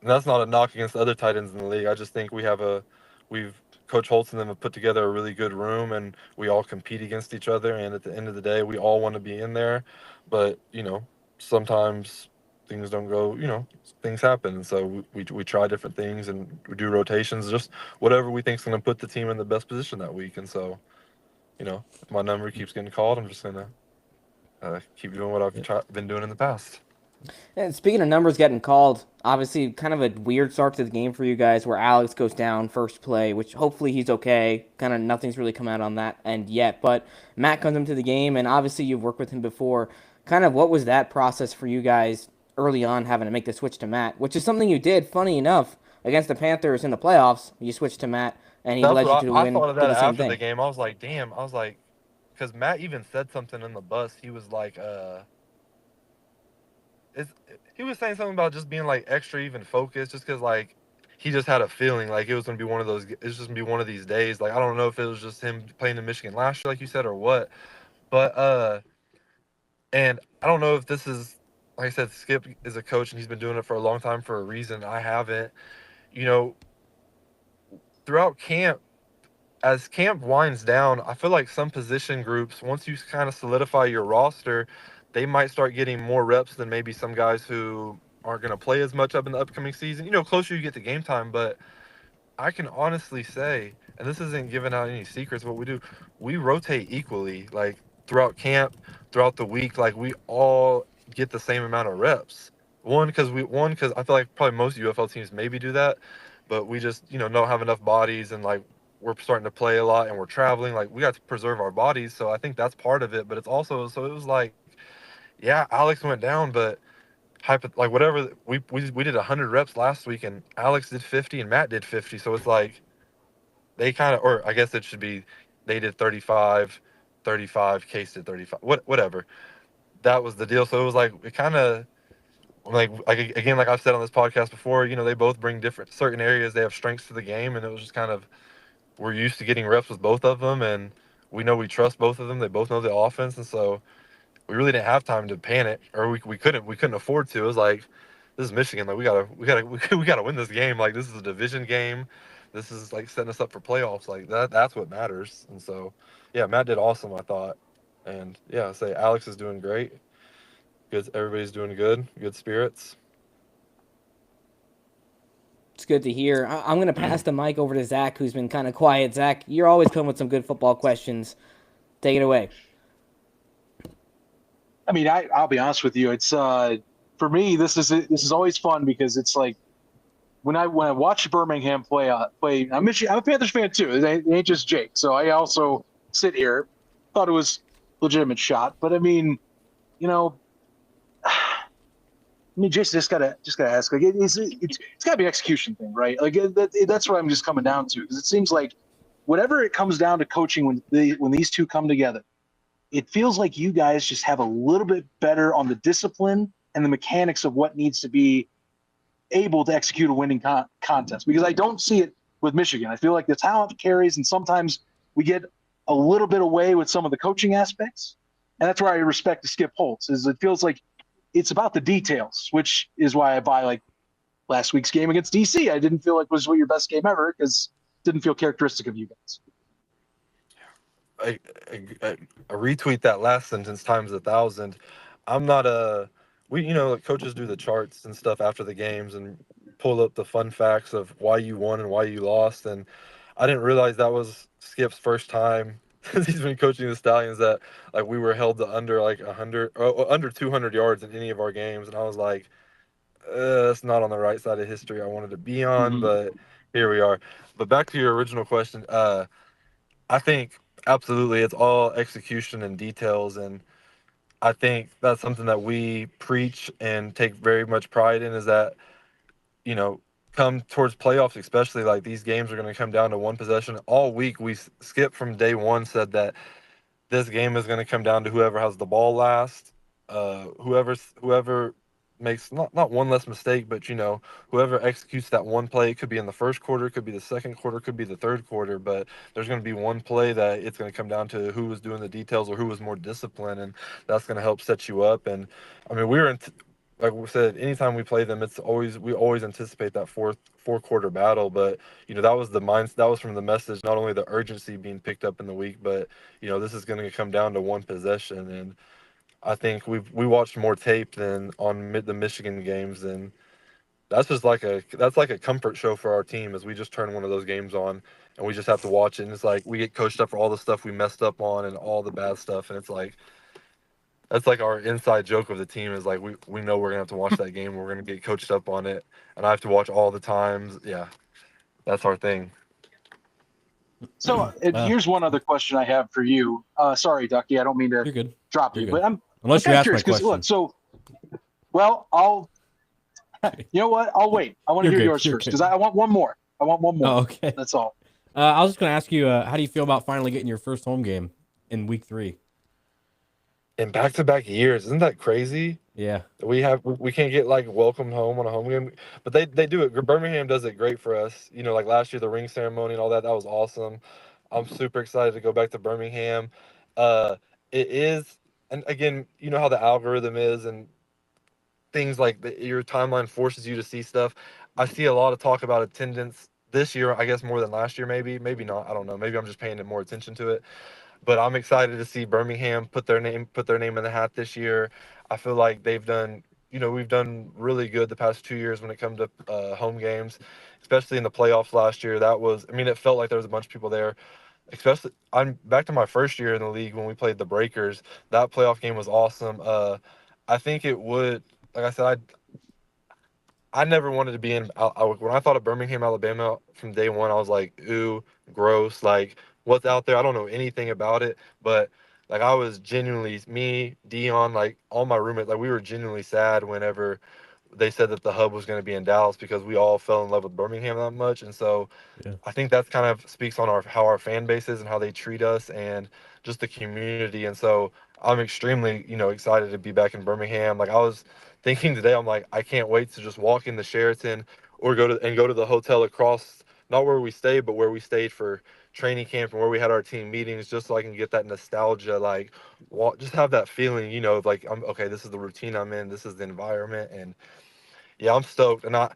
that's not a knock against the other tight ends in the league. I just think Coach Holtz and them have put together a really good room, and we all compete against each other. And at the end of the day, we all want to be in there. But sometimes things don't go. Things happen, and so we try different things and we do rotations, just whatever we think is going to put the team in the best position that week. And so, if my number keeps getting called, I'm just gonna keep doing what I've been doing in the past. And speaking of numbers getting called, obviously kind of a weird start to the game for you guys where Alex goes down first play, which hopefully he's okay. Kind of nothing's really come out on that end yet. But Matt comes into the game, and obviously you've worked with him before. Kind of what was that process for you guys early on having to make the switch to Matt, which is something you did, funny enough, against the Panthers in the playoffs. You switched to Matt, and he That's led you what to the I win thought of for that the same after the thing. game. I was like, damn. I was like, because Matt even said something in the bus. He was like, he was saying something about just being like extra even focused, just because like he just had a feeling like it was gonna be one of those. It's just gonna be one of these days. Like I don't know if it was just him playing in Michigan last year, like you said, or what. But and I don't know if this is, like I said, Skip is a coach and he's been doing it for a long time for a reason. I haven't. You know, throughout camp, as camp winds down, I feel like some position groups, once you kind of solidify your roster, they might start getting more reps than maybe some guys who aren't going to play as much up in the upcoming season. You know, closer you get to game time, but I can honestly say, and this isn't giving out any secrets, what we do, we rotate equally, like throughout camp, throughout the week, like we all get the same amount of reps. Because I feel like probably most UFL teams maybe do that, but we just, don't have enough bodies and like we're starting to play a lot and we're traveling, like we got to preserve our bodies. So I think that's part of it, but it's also, so it was like, yeah, Alex went down, but like whatever we did 100 reps last week and Alex did 50 and Matt did 50, so it's like they kind of, or I guess it should be, they did 35, Case did 35, whatever, that was the deal. So it was like it kind of like again, like I've said on this podcast before, they both bring different certain areas, they have strengths to the game, and it was just kind of, we're used to getting reps with both of them, and we know we trust both of them, they both know the offense, and so we really didn't have time to panic, or we couldn't afford to. It was like, this is Michigan. Like we gotta win this game. Like this is a division game. This is like setting us up for playoffs. Like that's what matters. And so, yeah, Matt did awesome, I thought. And yeah, I say Alex is doing great. Good, everybody's doing good. Good spirits. It's good to hear. I'm going to pass the mic over to Zach, who's been kind of quiet. Zach, you're always coming with some good football questions. Take it away. I mean, I'll be honest with you. It's for me, this is always fun because it's like when I watch Birmingham play. I'm a Panthers fan too. It ain't just Jake. So I also sit here. Thought it was a legitimate shot, but I mean, you know, Jason just gotta ask. Like, it's gotta be an execution thing, right? Like that's what I'm just coming down to, because it seems like whatever it comes down to coaching when these two come together, it feels like you guys just have a little bit better on the discipline and the mechanics of what needs to be able to execute a winning contest. Because I don't see it with Michigan. I feel like the talent carries, and sometimes we get a little bit away with some of the coaching aspects. And that's where I respect the Skip Holtz. Is it feels like it's about the details, which is why I buy like last week's game against DC. I didn't feel like was your best game ever because it didn't feel characteristic of you guys. I retweet that last sentence times 1,000. I'm not like coaches do the charts and stuff after the games and pull up the fun facts of why you won and why you lost. And I didn't realize that was Skip's first time since he's been coaching the Stallions that like we were held to under like 100 or under 200 yards in any of our games. And I was like, that's not on the right side of history I wanted to be on, but here we are. But back to your original question. I think absolutely it's all execution and details, and I think that's something that we preach and take very much pride in, is that, come towards playoffs, especially, like these games are going to come down to one possession. All week we Skip from day one said that this game is going to come down to whoever has the ball last, whoever makes not one less mistake, but whoever executes that one play. It could be in the first quarter, it could be the second quarter, could be the third quarter, but there's going to be one play that it's going to come down to who was doing the details or who was more disciplined, and that's going to help set you up. And I mean, like we said, anytime we play them, we always anticipate that four quarter battle. But that was that was from the message, not only the urgency being picked up in the week, but this is going to come down to one possession. And I think we watched more tape than on the Michigan games, and that's like a comfort show for our team, as we just turn one of those games on and we just have to watch it. And it's like we get coached up for all the stuff we messed up on and all the bad stuff, and it's like That's like our inside joke of the team is like we know we're gonna have to watch that game. We're gonna get coached up on it, and I have to watch all the times. Yeah, that's our thing. So here's one other question I have for you. Sorry, Ducky, I don't mean to You're good. drop You're you, good. but I'm Unless you kind of ask my curious because question. look, so well, you know what? I'll wait. I want to You're hear good. yours You're first good. because I want one more. I want one more. Oh, okay. That's all. I was just gonna ask you, how do you feel about finally getting your first home game in week 3? In back-to-back years, isn't that crazy? Yeah. We can't get like welcomed home on a home game, but they do it. Birmingham does it great for us. You know, like last year the ring ceremony and all that was awesome. I'm super excited to go back to Birmingham. It is, and again, you know how the algorithm is and things like your timeline forces you to see stuff. I see a lot of talk about attendance this year. I guess more than last year, maybe not. I don't know. Maybe I'm just paying more attention to it. But I'm excited to see Birmingham put their name in the hat this year. I feel like they've done, we've done really good the past 2 years when it comes to home games, especially in the playoffs last year. I mean, it felt like there was a bunch of people there. Especially, I'm back to my first year in the league when we played the Breakers. That playoff game was awesome. I think it would, like I said, I never wanted to be in. When I thought of Birmingham, Alabama from day one, I was like, ooh, gross. Like, what's out there? I don't know anything about it. But, like, I was genuinely, me, Dion, like, all my roommates, like, we were genuinely sad whenever they said that the hub was going to be in Dallas because we all fell in love with Birmingham that much. And so Yeah. I think that's kind of speaks on how our fan base is and how they treat us and just the community. And so I'm extremely, excited to be back in Birmingham. Like I was thinking today, I'm like, I can't wait to just walk into Sheraton or go to the hotel across, not where we stayed, but where we stayed for training camp and where we had our team meetings, just so I can get that nostalgia, like just have that feeling, of like, I'm okay, this is the routine I'm in, this is the environment. And yeah, I'm stoked. And I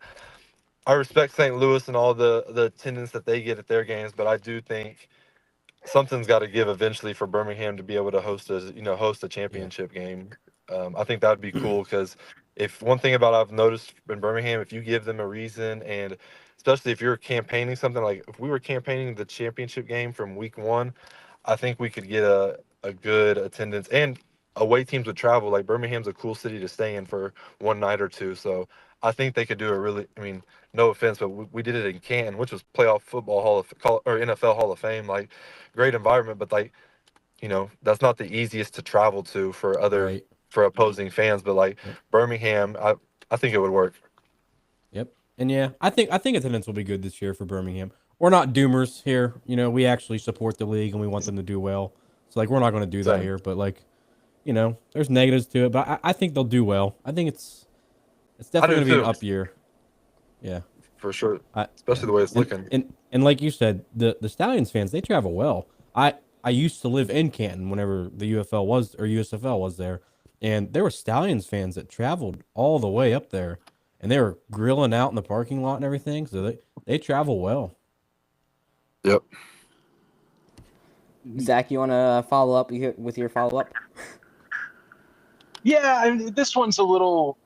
respect St. Louis and all the attendance that they get at their games, but I do think something's got to give eventually for Birmingham to be able to host a Yeah. championship game. I think that'd be cool because if one thing about I've noticed in Birmingham, if you give them a reason, and especially if you're campaigning something like if we were campaigning the championship game from week 1, I think we could get a good attendance and away teams would travel. Like Birmingham's a cool city to stay in for one night or two, so I think they could do a really. I mean, no offense, but we did it in Canton, which was playoff football or NFL Hall of Fame, like great environment, but like that's not the easiest to travel to Right. for opposing fans. But like Yep. Birmingham, I think it would work. Yep. And yeah, I think attendance will be good this year for Birmingham. We're not doomers here. We actually support the league and we want them to do well. So like we're not going to do that Same. here, but like, there's negatives to it, but I think they'll do well. I think it's definitely I going do to be an too, up year. Yeah. for sure. Yeah. Especially the way it's And, looking. and like you said, the Stallions fans, they travel well. I used to live in Canton whenever the UFL was or USFL was there, and there were Stallions fans that traveled all the way up there, and they were grilling out in the parking lot and everything. So they travel well. Yep. Zach, you want to follow up with your follow up? Yeah, I mean, this one's a little.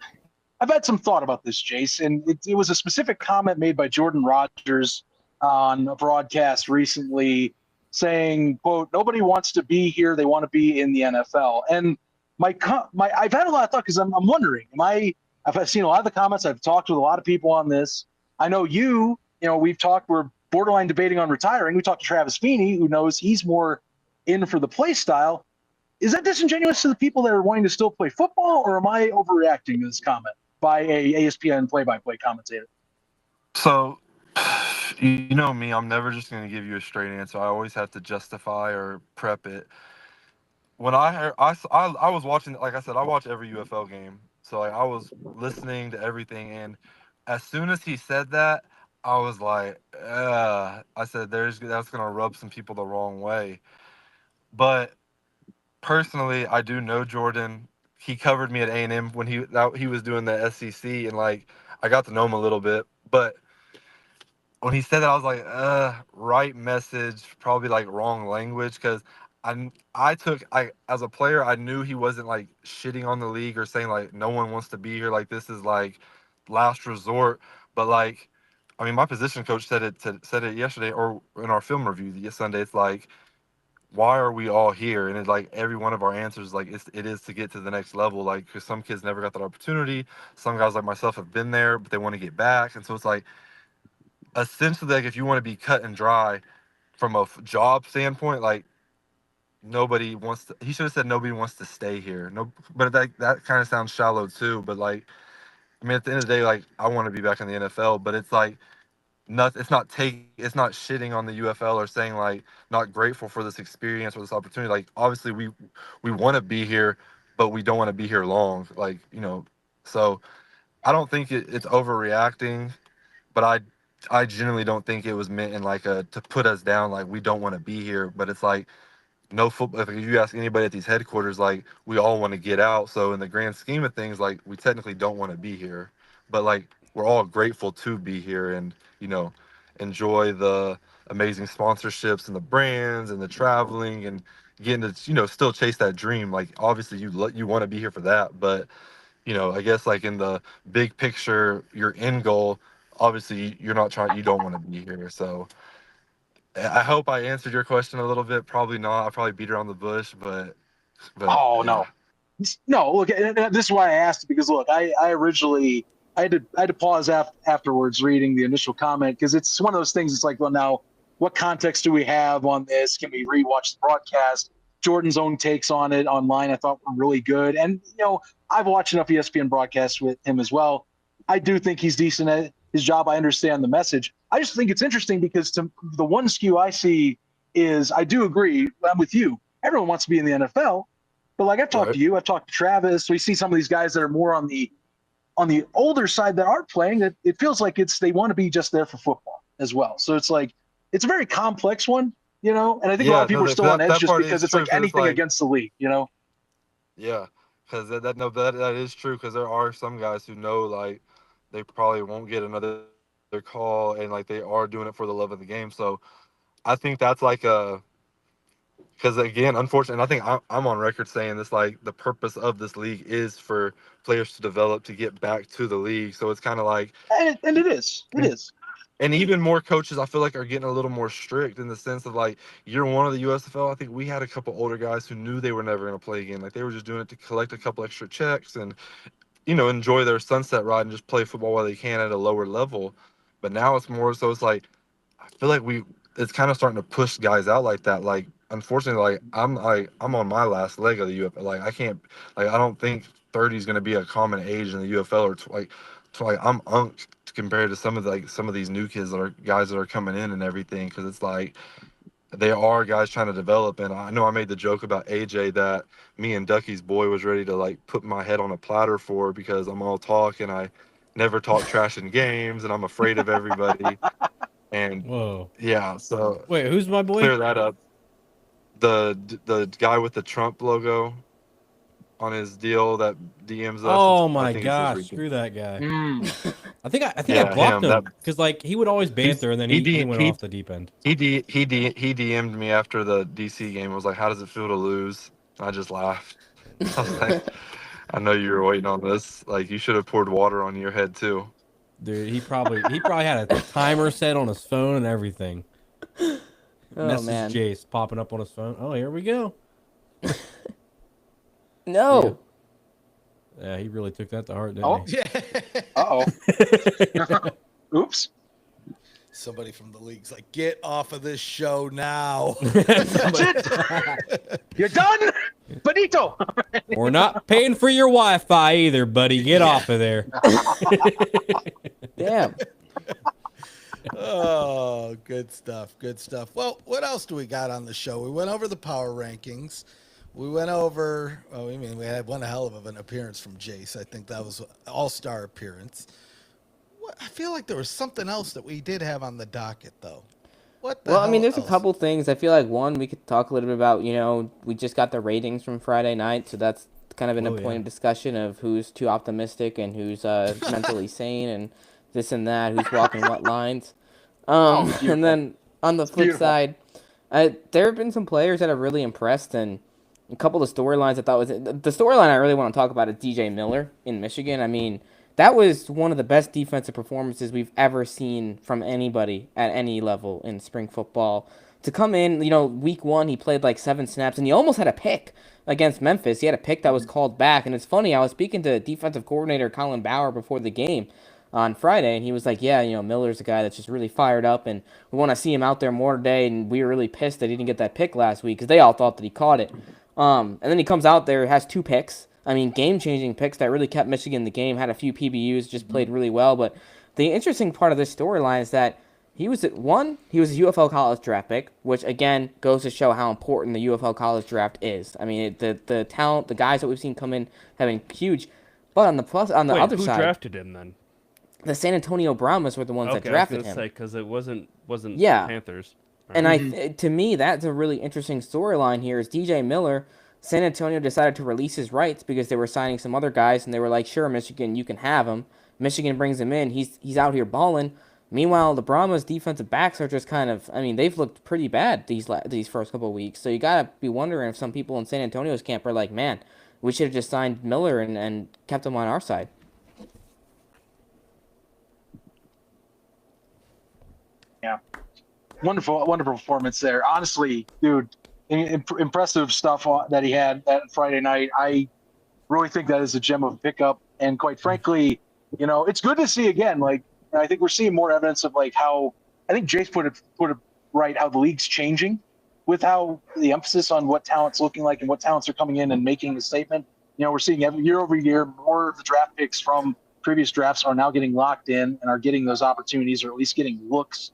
I've had some thought about this, Jace, and it was a specific comment made by Jordan Rogers on a broadcast recently, saying, "quote Nobody wants to be here; they want to be in the NFL." And I've had a lot of thought because I'm wondering, I've seen a lot of the comments. I've talked with a lot of people on this. I know we've talked. We're borderline debating on retiring. We talked to Travis Feeney, who knows he's more in for the play style. Is that disingenuous to the people that are wanting to still play football, or am I overreacting to this comment by a ESPN play-by-play commentator? So, you know me, I'm never just going to give you a straight answer. I always have to justify or prep it. When I heard, I was watching, like I said, I watch every UFL game. So like I was listening to everything, and as soon as he said that, I was like, I said, that's gonna rub some people the wrong way. But personally, I do know Jordan. He covered me at A&M when he was doing the SEC, and like I got to know him a little bit. But when he said that, I was like, right message, probably like wrong language, because I as a player, I knew he wasn't like shitting on the league or saying like no one wants to be here, like this is like last resort. But like, I mean, my position coach said it yesterday or in our film review Sunday. It's like why are we all here? And it's like every one of our answers, like it is to get to the next level. Like, because some kids never got that opportunity. Some guys like myself have been there, but they want to get back. And so it's like essentially, like, if you want to be cut and dry from a job standpoint, like nobody wants to. He should have said nobody wants to stay here. No, but that kind of sounds shallow too. But like, I mean, at the end of the day, like I want to be back in the NFL, but it's like it's not shitting on the UFL or saying like not grateful for this experience or this opportunity. Like obviously we want to be here, but we don't want to be here long. Like, so I don't think it's overreacting, but I genuinely don't think it was meant in like a to put us down, like we don't want to be here. But it's like no football. If you ask anybody at these headquarters, like we all want to get out. So in the grand scheme of things, like we technically don't want to be here, but like we're all grateful to be here and enjoy the amazing sponsorships and the brands and the traveling and getting to still chase that dream. Like obviously you want to be here for that, but I guess like in the big picture, your end goal, obviously you're not trying. You don't want to be here. So I hope I answered your question a little bit. Probably not. I probably beat around the bush, but Oh yeah. no! Look, and this is why I asked it, because look, I originally I had to pause afterwards reading the initial comment, because it's one of those things. It's like, well, now what context do we have on this? Can we rewatch the broadcast? Jordan's own takes on it online I thought were really good, and I've watched enough ESPN broadcasts with him as well. I do think he's decent at his job. I understand the message. I just think it's interesting because the one skew I see is, I do agree. I'm with you. Everyone wants to be in the NFL. But like I've talked to you, I've talked to Travis. We see some of these guys that are more on the older side that aren't playing. It feels like they want to be just there for football as well. So it's like it's a very complex one, and I think a lot of people are still on edge just because it's like anything against the league, Yeah, because that is true. Because there are some guys who know like they probably won't get another call, and like they are doing it for the love of the game. So I think that's like because again, unfortunately, I think I'm on record saying this, like the purpose of this league is for players to develop to get back to the league. So it's kind of like, and it is. And even more coaches, I feel like, are getting a little more strict in the sense of like year one of the USFL. I think we had a couple older guys who knew they were never going to play again. Like they were just doing it to collect a couple extra checks and enjoy their sunset ride and just play football while they can at a lower level. But now it's more so, it's like I feel like it's kind of starting to push guys out like that. Like unfortunately, like I'm on my last leg of the UFL. Like I can't, like I don't think 30 is going to be a common age in the UFL, or like I'm unked compared to some of these new kids that are guys that are coming in and everything, because it's like they are guys trying to develop. And I know I made the joke about AJ that me and Ducky's boy was ready to like put my head on a platter for, because I'm all talk and I never talk trash in games and I'm afraid of everybody. And Whoa. yeah, so Wait, who's my boy? clear that up. The guy with the Trump logo on his deal that DMs us. Oh I my think it's his gosh, region. screw that guy. Mm. I think I Yeah, blocked him, him because like he would always banter and then he went off the deep end. He DM'd me after the DC game. Was like, "How does it feel to lose?" And I just laughed. I was like, "I know you were waiting on this. Like, you should have poured water on your head too." Dude, he probably had a timer set on his phone and everything. Oh Message man. Jace popping up on his phone. Oh, here we go. No. Yeah, he really took that to heart, didn't he? Yeah. Oops. Somebody from the league's like, get off of this show now. That's it. You're done, Benito. We're not paying for your Wi-Fi either, buddy. Get off of there. Damn. Oh, good stuff. Good stuff. Well, what else do we got on the show? We went over the power rankings. We went over, we had one hell of an appearance from Jace. I think that was an all-star appearance. I feel like there was something else that we did have on the docket, though. Well, I mean, there's a couple things. I feel like, one, we could talk a little bit about, we just got the ratings from Friday night, so that's kind of an point of discussion of who's too optimistic and who's mentally sane and this and that, who's walking what lines. And then on the flip side, there have been some players that have really impressed, and a couple of storylines I thought was... The storyline I really want to talk about is DJ Miller in Michigan. I mean, that was one of the best defensive performances we've ever seen from anybody at any level in spring football. to come in, you know, week 1 he played like 7 snaps and he almost had a pick against Memphis. He had a pick that was called back, and it's funny. I was speaking to defensive coordinator Colin Bauer before the game on Friday, and he was like, "Yeah, you know, Miller's a guy that's just really fired up, and we want to see him out there more today." And we were really pissed that he didn't get that pick last week because they all thought that he caught it. And then he comes out there, has 2 picks. I mean, game-changing picks that really kept Michigan in the game. Had a few PBUs, just played really well. But the interesting part of this storyline is that he was a UFL college draft pick, which again goes to show how important the UFL college draft is. I mean, the talent, the guys that we've seen come in have been huge. But on the other who side, drafted him then? the San Antonio Brahmas were the ones that drafted him. Because it wasn't Yeah. Panthers. And to me, that's a really interesting storyline here. Is DJ Miller? San Antonio decided to release his rights because they were signing some other guys, and they were like, "Sure, Michigan, you can have him." Michigan brings him in. He's out here balling. Meanwhile, the Brahmas' defensive backs are just kind of, I mean, they've looked pretty bad these first couple of weeks. So you gotta be wondering if some people in San Antonio's camp are like, "Man, we should have just signed Miller and kept him on our side." Yeah. Wonderful performance there. Honestly, dude, impressive stuff that he had that Friday night. I really think that is a gem of a pickup. And quite frankly, you know, it's good to see again. Like, I think we're seeing more evidence of like how I think Jace put it right, how the league's changing with how the emphasis on what talent's looking like and what talents are coming in and making a statement. You know, we're seeing every year over year more of the draft picks from previous drafts are now getting locked in and are getting those opportunities or at least getting looks.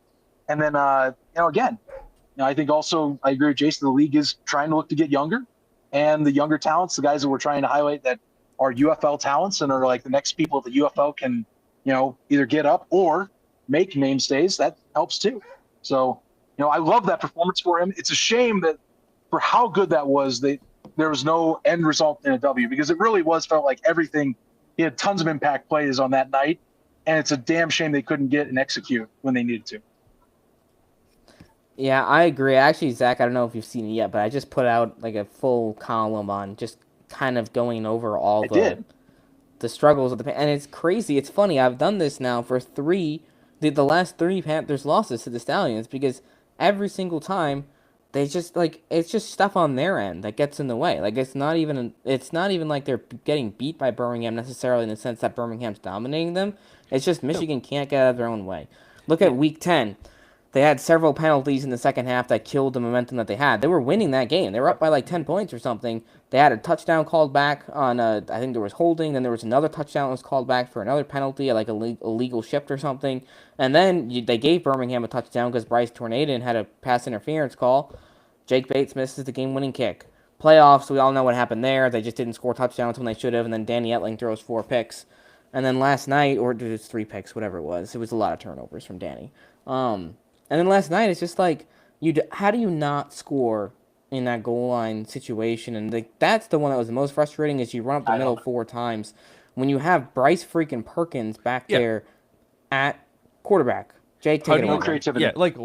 And then, you know, again, you know, I think also I agree with Jason. The league is trying to look to get younger, and the younger talents, the guys that we're trying to highlight that are UFL talents and are like the next people the UFL can, you know, either get up or make mainstays. That helps too. So, you know, I love that performance for him. It's a shame that for how good that was, there was no end result in a W, because it really felt like everything. He had tons of impact plays on that night, and it's a damn shame they couldn't get and execute when they needed to. Yeah, I agree. Actually, Zach, I don't know if you've seen it yet, but I just put out like a full column on just kind of going over all the struggles of and it's crazy. It's funny. I've done this now for the last 3 Panthers losses to the Stallions, because every single time they just like, it's just stuff on their end that gets in the way. Like, it's not even like they're getting beat by Birmingham necessarily in the sense that Birmingham's dominating them. It's just Michigan can't get out of their own way. Look at week 10. They had several penalties in the second half that killed the momentum that they had. They were winning that game. They were up by like 10 points or something. They had a touchdown called back on, I think there was holding. Then there was another touchdown that was called back for another penalty, like a illegal shift or something. And then they gave Birmingham a touchdown because Bryce Tornadin had a pass interference call. Jake Bates misses the game-winning kick. Playoffs, we all know what happened there. They just didn't score touchdowns when they should have. And then Danny Etling throws 4 picks. And then last night, or it was 3 picks, whatever it was a lot of turnovers from Danny. And then last night, it's just like, how do you not score in that goal line situation? And that's the one that was the most frustrating, is you run up the middle 4 times when you have Bryce freaking Perkins back there at quarterback. Jake, take it away. Creativity. Yeah, like,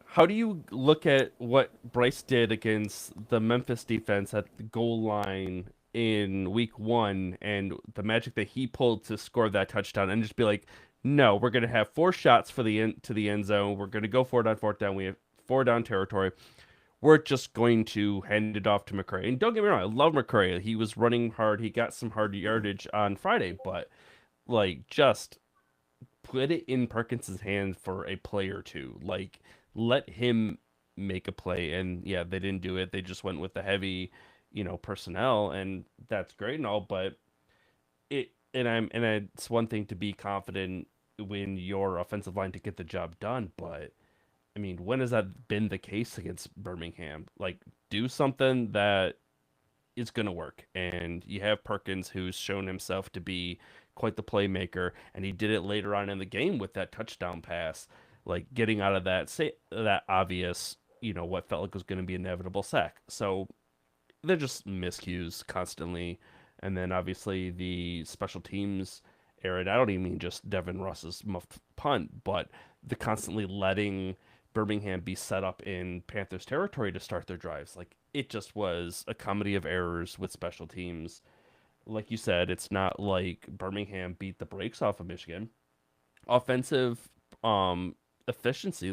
how do you look at what Bryce did against the Memphis defense at the goal line in week 1 and the magic that he pulled to score that touchdown, and just be like, no, we're going to have 4 shots to the end zone. We're going to go for it on 4th down. We have 4 down territory. We're just going to hand it off to McCray. And don't get me wrong, I love McCray. He was running hard. He got some hard yardage on Friday, but like, just put it in Perkins' hands for a play or two. Like, let him make a play. And yeah, they didn't do it. They just went with the heavy, personnel, and that's great and all, but it's one thing to be confident when your offensive line to get the job done, but I mean, when has that been the case against Birmingham? Like, do something that is going to work. And you have Perkins, who's shown himself to be quite the playmaker, and he did it later on in the game with that touchdown pass, like getting out of that obvious, what felt like was going to be inevitable sack. So they're just miscues constantly. And then obviously the special teams error, and I don't even mean just Devin Russ's muffed punt, but the constantly letting Birmingham be set up in Panthers territory to start their drives. Like, it just was a comedy of errors with special teams. Like you said, it's not like Birmingham beat the brakes off of Michigan. Offensive efficiency,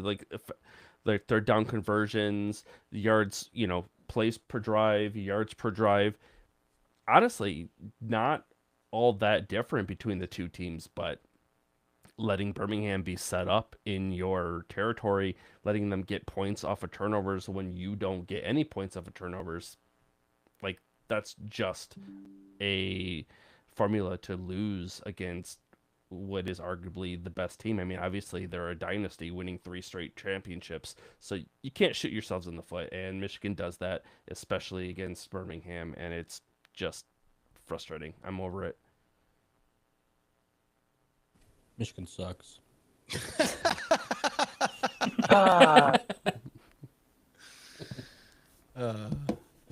their third down conversions, yards, plays per drive, yards per drive. Honestly, not all that different between the two teams, but letting Birmingham be set up in your territory, letting them get points off of turnovers when you don't get any points off of turnovers, like that's just a formula to lose against what is arguably the best team. I mean, obviously they're a dynasty winning 3 straight championships, so you can't shoot yourselves in the foot, and Michigan does that, especially against Birmingham, and it's just frustrating. I'm over it. Michigan sucks.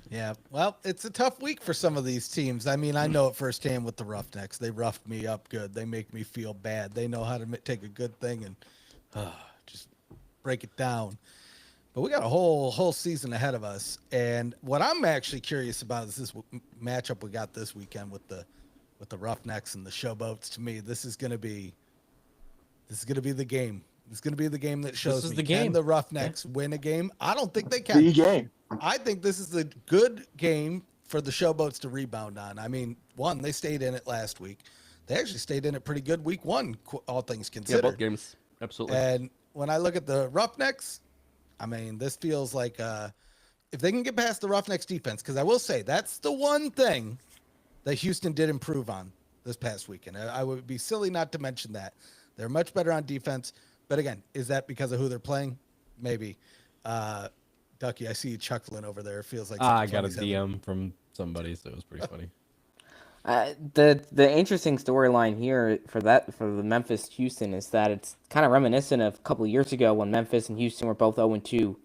Yeah, well, it's a tough week for some of these teams. I mean, I know it firsthand with the Roughnecks. They roughed me up good. They make me feel bad. They know how to take a good thing and just break it down. But we got a whole season ahead of us. And what I'm actually curious about is this matchup we got this weekend with the Roughnecks and the Showboats. To me, this is going to be the game. It's going to be the game that shows me. Can the Roughnecks win a game? I don't think they can. The game. I think this is the good game for the Showboats to rebound on. I mean, one, they stayed in it last week. They actually stayed in it pretty good week one, all things considered. Yeah, both games. Absolutely. And when I look at the Roughnecks, I mean, this feels like if they can get past the Roughnecks defense, because I will say that's the one thing that Houston did improve on this past weekend. I would be silly not to mention that. They're much better on defense. But again, is that because of who they're playing? Maybe. Ducky, I see you chuckling over there. It feels like I got a DM from somebody, so it was pretty funny. The interesting storyline here for the Memphis Houston is that it's kind of reminiscent of a couple of years ago when Memphis and Houston were both 0-2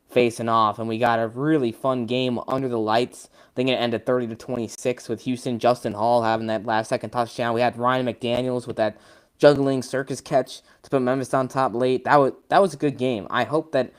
facing off, and we got a really fun game under the lights. I think it ended 30-26 with Houston, Justin Hall having that last second touchdown. We had Ryan McDaniels with that juggling circus catch to put Memphis on top late. That was a good game. I hope that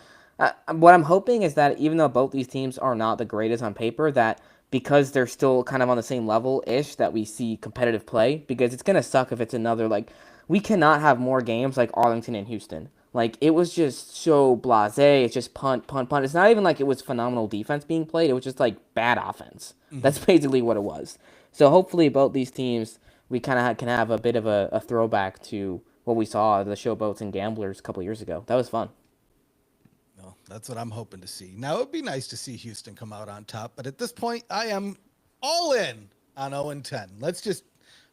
what I'm hoping is that even though both these teams are not the greatest on paper, that because they're still kind of on the same level-ish, that we see competitive play, because it's going to suck if it's another, like, we cannot have more games like Arlington and Houston. Like, it was just so blasé. It's just punt, punt, punt. It's not even like it was phenomenal defense being played. It was just, like, bad offense. Mm-hmm. That's basically what it was. So hopefully both these teams, we kind of can have a bit of a throwback to what we saw the Showboats and Gamblers a couple years ago. That was fun. No, that's what I'm hoping to see. Now, it would be nice to see Houston come out on top, but at this point, I am all in on 0-10. Let's just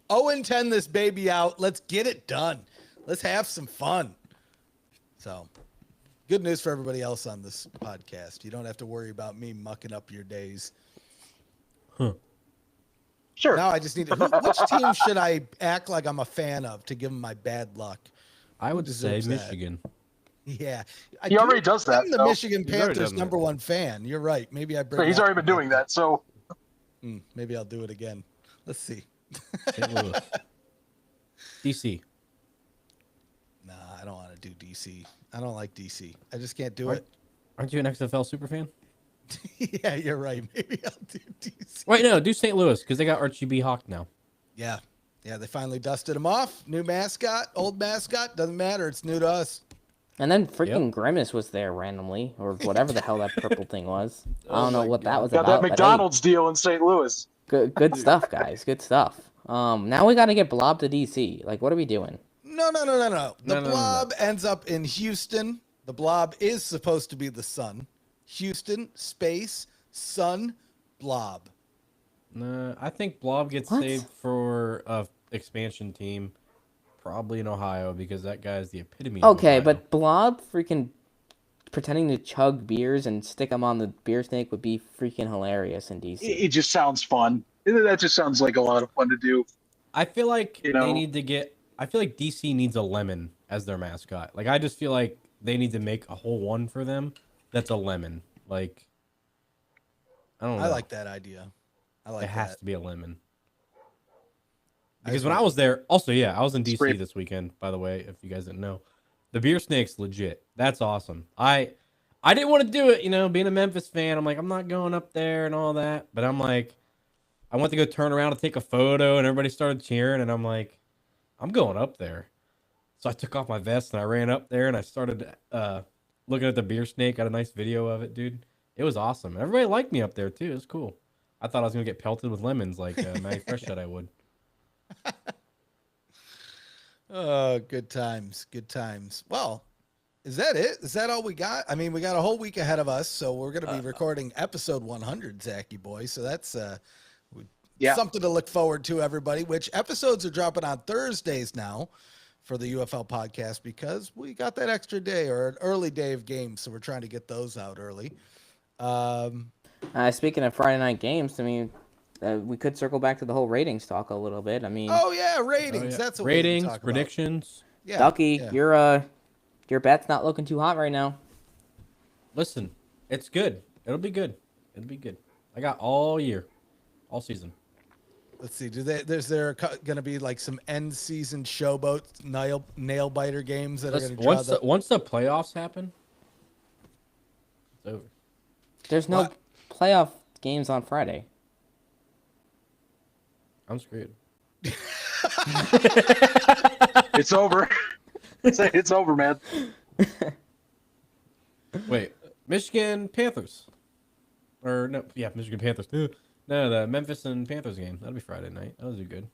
0-10 this baby out. Let's get it done. Let's have some fun. So, good news for everybody else on this podcast. You don't have to worry about me mucking up your days. Huh. Sure. Now I just need to. Which team should I act like I'm a fan of to give them my bad luck? I would say Michigan. Yeah. He already does that. I'm the Michigan Panthers #1 fan. You're right. Maybe I bring. He's already been doing that, so. Maybe I'll do it again. Let's see. St. Louis. DC. Nah, I don't want to do DC. I don't like DC. I just can't do it. Aren't you an XFL super fan? Yeah, you're right. Maybe I'll do DC. Wait, no, do St. Louis, because they got Archie B. Hawk now. Yeah. Yeah, they finally dusted him off. New mascot, old mascot, doesn't matter. It's new to us. And then freaking Grimace was there randomly, or whatever the hell that purple thing was. I don't know what that was about. Got that McDonald's deal in St. Louis. Good stuff, guys. Good stuff. Now we got to get Blob to DC. Like, what are we doing? No. The Blob ends up in Houston. The Blob is supposed to be the Sun. Houston, space, Sun, Blob. I think Blob gets saved for a expansion team, probably in Ohio, because that guy's the epitome of Okay, Ohio. but Blob freaking pretending to chug beers and stick them on the beer snake would be freaking hilarious in DC. It just sounds fun. That just sounds like a lot of fun to do. I feel like they need to get. I feel like DC needs a lemon as their mascot. Like, I just feel like they need to make a whole one for them that's a lemon. Like, I don't know. I like that idea. It has to be a lemon. Because when I was there, also, I was in DC this weekend, by the way, if you guys didn't know. The beer snake's legit. That's awesome. I didn't want to do it, being a Memphis fan. I'm like, I'm not going up there and all that. But I'm like, I went to go turn around to take a photo, and everybody started cheering, and I'm like, I'm going up there. So I took off my vest, and I ran up there, and I started looking at the beer snake. Got a nice video of it, dude. It was awesome. Everybody liked me up there too. It was cool. I thought I was gonna get pelted with lemons like Matty Fresh said I would. Oh, good times. Good times. Well, is that it? Is that all we got? I mean, we got a whole week ahead of us, so we're going to be recording episode 100, Zachy boy. So that's something to look forward to, everybody. Which episodes are dropping on Thursdays now for the UFL podcast because we got that extra day or an early day of games, so we're trying to get those out early. Speaking of Friday night games, I mean, we could circle back to the whole ratings talk a little bit. I mean, ratings. That's what ratings, we talk predictions. Yeah, Ducky, your bet's not looking too hot right now. Listen, it's good. It'll be good. It'll be good. I got all year, all season. Let's see. Is there going to be like some end season showboat nail biter games that are going to draw once the playoffs happen? It's over. There's no playoff games on Friday. I'm screwed. It's over. It's over, man. Wait, Michigan Panthers. Michigan Panthers. No, the Memphis and Panthers game. That'll be Friday night. That'll do good.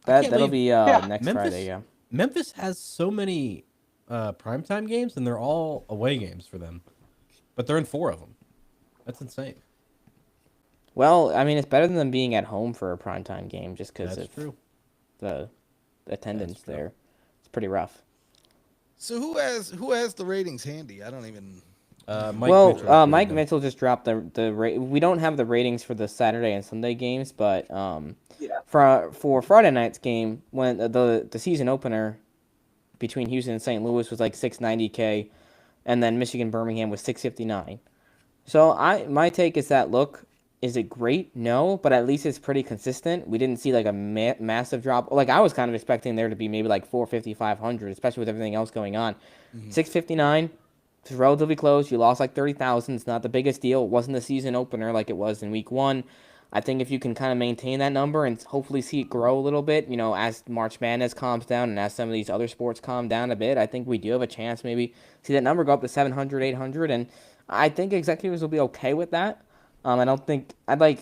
That'll be next Memphis, Friday, yeah. Memphis has so many primetime games, and they're all away games for them. But they're in 4 of them. That's insane. Well, I mean, it's better than them being at home for a primetime game just because of the attendance there. It's pretty rough. So who has the ratings handy? I don't even. Mike Mitchell just dropped the rate. We don't have the ratings for the Saturday and Sunday games, but for Friday night's game, when the season opener between Houston and St. Louis was like 690K, and then Michigan Birmingham was 659. So my take is that is it great? No, but at least it's pretty consistent. We didn't see like a massive drop. Like I was kind of expecting there to be maybe like 450, 500, especially with everything else going on. 659. It's relatively close. You lost like 30,000. It's not the biggest deal. It wasn't the season opener like it was in week 1. I think if you can kind of maintain that number and hopefully see it grow a little bit, as March Madness calms down and as some of these other sports calm down a bit, I think we do have a chance maybe see that number go up to 700, 800. And I think executives will be okay with that. I don't think we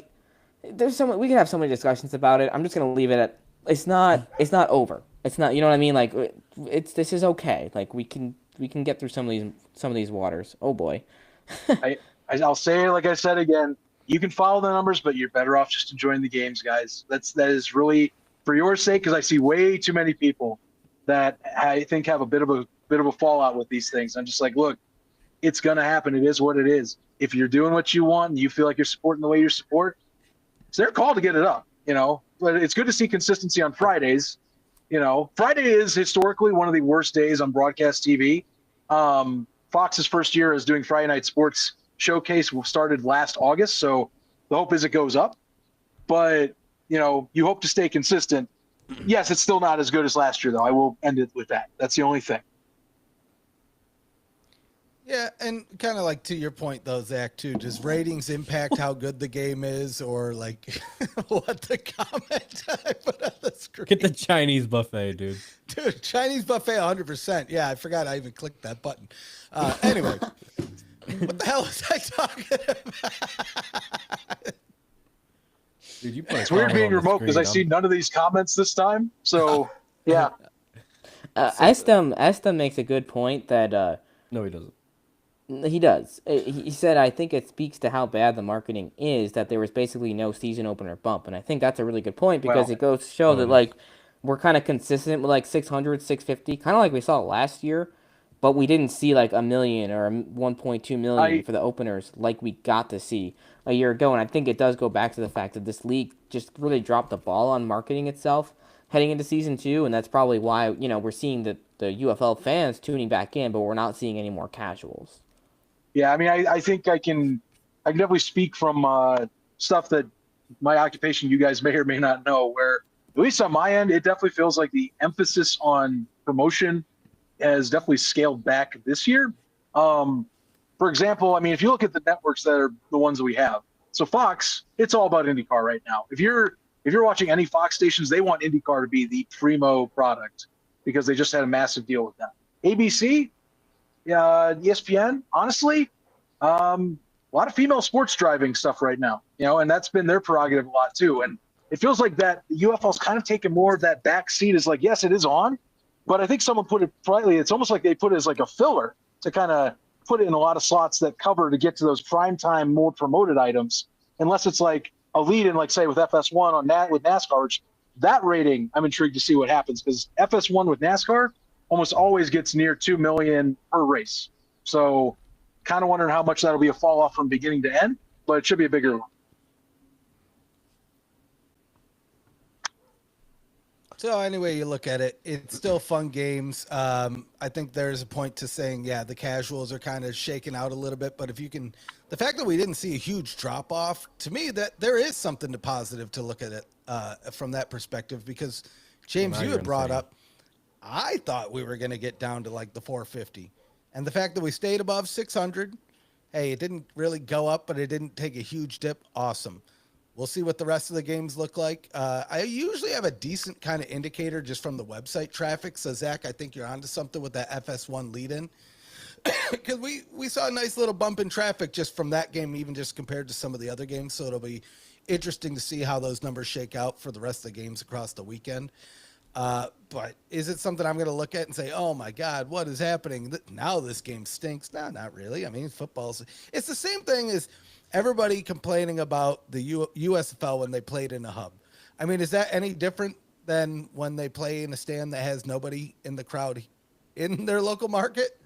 can have so many discussions about it. I'm just going to leave it at, it's not over. It's not, you know what I mean? Like this is okay. Like we can get through some of these waters. Oh boy. I'll say it like I said again. You can follow the numbers, but you're better off just enjoying the games, guys. That is really for your sake, because I see way too many people that I think have a bit of a fallout with these things. I'm just like, look, it's gonna happen. It is what it is. If you're doing what you want and you feel like you're supporting the way you support, it's their call to get it up. But it's good to see consistency on Fridays. Friday is historically one of the worst days on broadcast TV. Fox's first year as doing Friday Night Sports Showcase started last August, so the hope is it goes up. But, you hope to stay consistent. Yes, it's still not as good as last year, though. I will end it with that. That's the only thing. Yeah, and kind of like to your point, though, Zach, too, does ratings impact how good the game is or like what the comment I put on the screen? Get the Chinese buffet, dude. Dude, Chinese buffet 100%. Yeah, I forgot I even clicked that button. Anyway, what the hell was I talking about? Dude, you it's weird being remote because I see none of these comments this time. So, yeah. Estem makes a good point that... No, he doesn't. He does. He said, I think it speaks to how bad the marketing is that there was basically no season opener bump. And I think that's a really good point because it goes to show that, like, we're kind of consistent with, like, 600, 650, kind of like we saw last year. But we didn't see, like, 1 million or 1.2 million for the openers like we got to see a year ago. And I think it does go back to the fact that this league just really dropped the ball on marketing itself heading into season 2. And that's probably why, we're seeing the UFL fans tuning back in, but we're not seeing any more casuals. Yeah, I mean, I think I can definitely speak from stuff that my occupation you guys may or may not know, where at least on my end, it definitely feels like the emphasis on promotion has definitely scaled back this year. For example, I mean, if you look at the networks that are the ones that we have, so Fox, it's all about IndyCar right now. If you're watching any Fox stations, they want IndyCar to be the primo product because they just had a massive deal with them. ABC, ESPN, honestly, a lot of female sports driving stuff right now, and that's been their prerogative a lot too. And it feels like that the UFL's kind of taken more of that back seat as like, yes, it is on, but I think someone put it politely. It's almost like they put it as like a filler to kind of put it in a lot of slots that cover to get to those primetime, more promoted items, unless it's like a lead in, like say with FS1 on that with NASCAR, which that rating, I'm intrigued to see what happens because FS1 with NASCAR almost always gets near 2 million per race. So kind of wondering how much that'll be a fall off from beginning to end, but it should be a bigger one. So anyway, you look at it, it's still fun games. I think there's a point to saying, yeah, the casuals are kind of shaken out a little bit, but if you can, the fact that we didn't see a huge drop off, to me, that there is something to positive to look at it from that perspective, because James, you had brought up, I thought we were going to get down to like the 450, and the fact that we stayed above 600, hey, it didn't really go up, but it didn't take a huge dip. Awesome. We'll see what the rest of the games look like. I usually have a decent kind of indicator just from the website traffic. So, Zach, I think you're onto something with that FS1 lead-in. Because we saw a nice little bump in traffic just from that game, even just compared to some of the other games. So it'll be interesting to see how those numbers shake out for the rest of the games across the weekend. But is it something I'm going to look at and say, oh, my God, what is happening? Now this game stinks. No, not really. I mean, it's the same thing as everybody complaining about the USFL when they played in a hub. I mean, is that any different than when they play in a stand that has nobody in the crowd in their local market?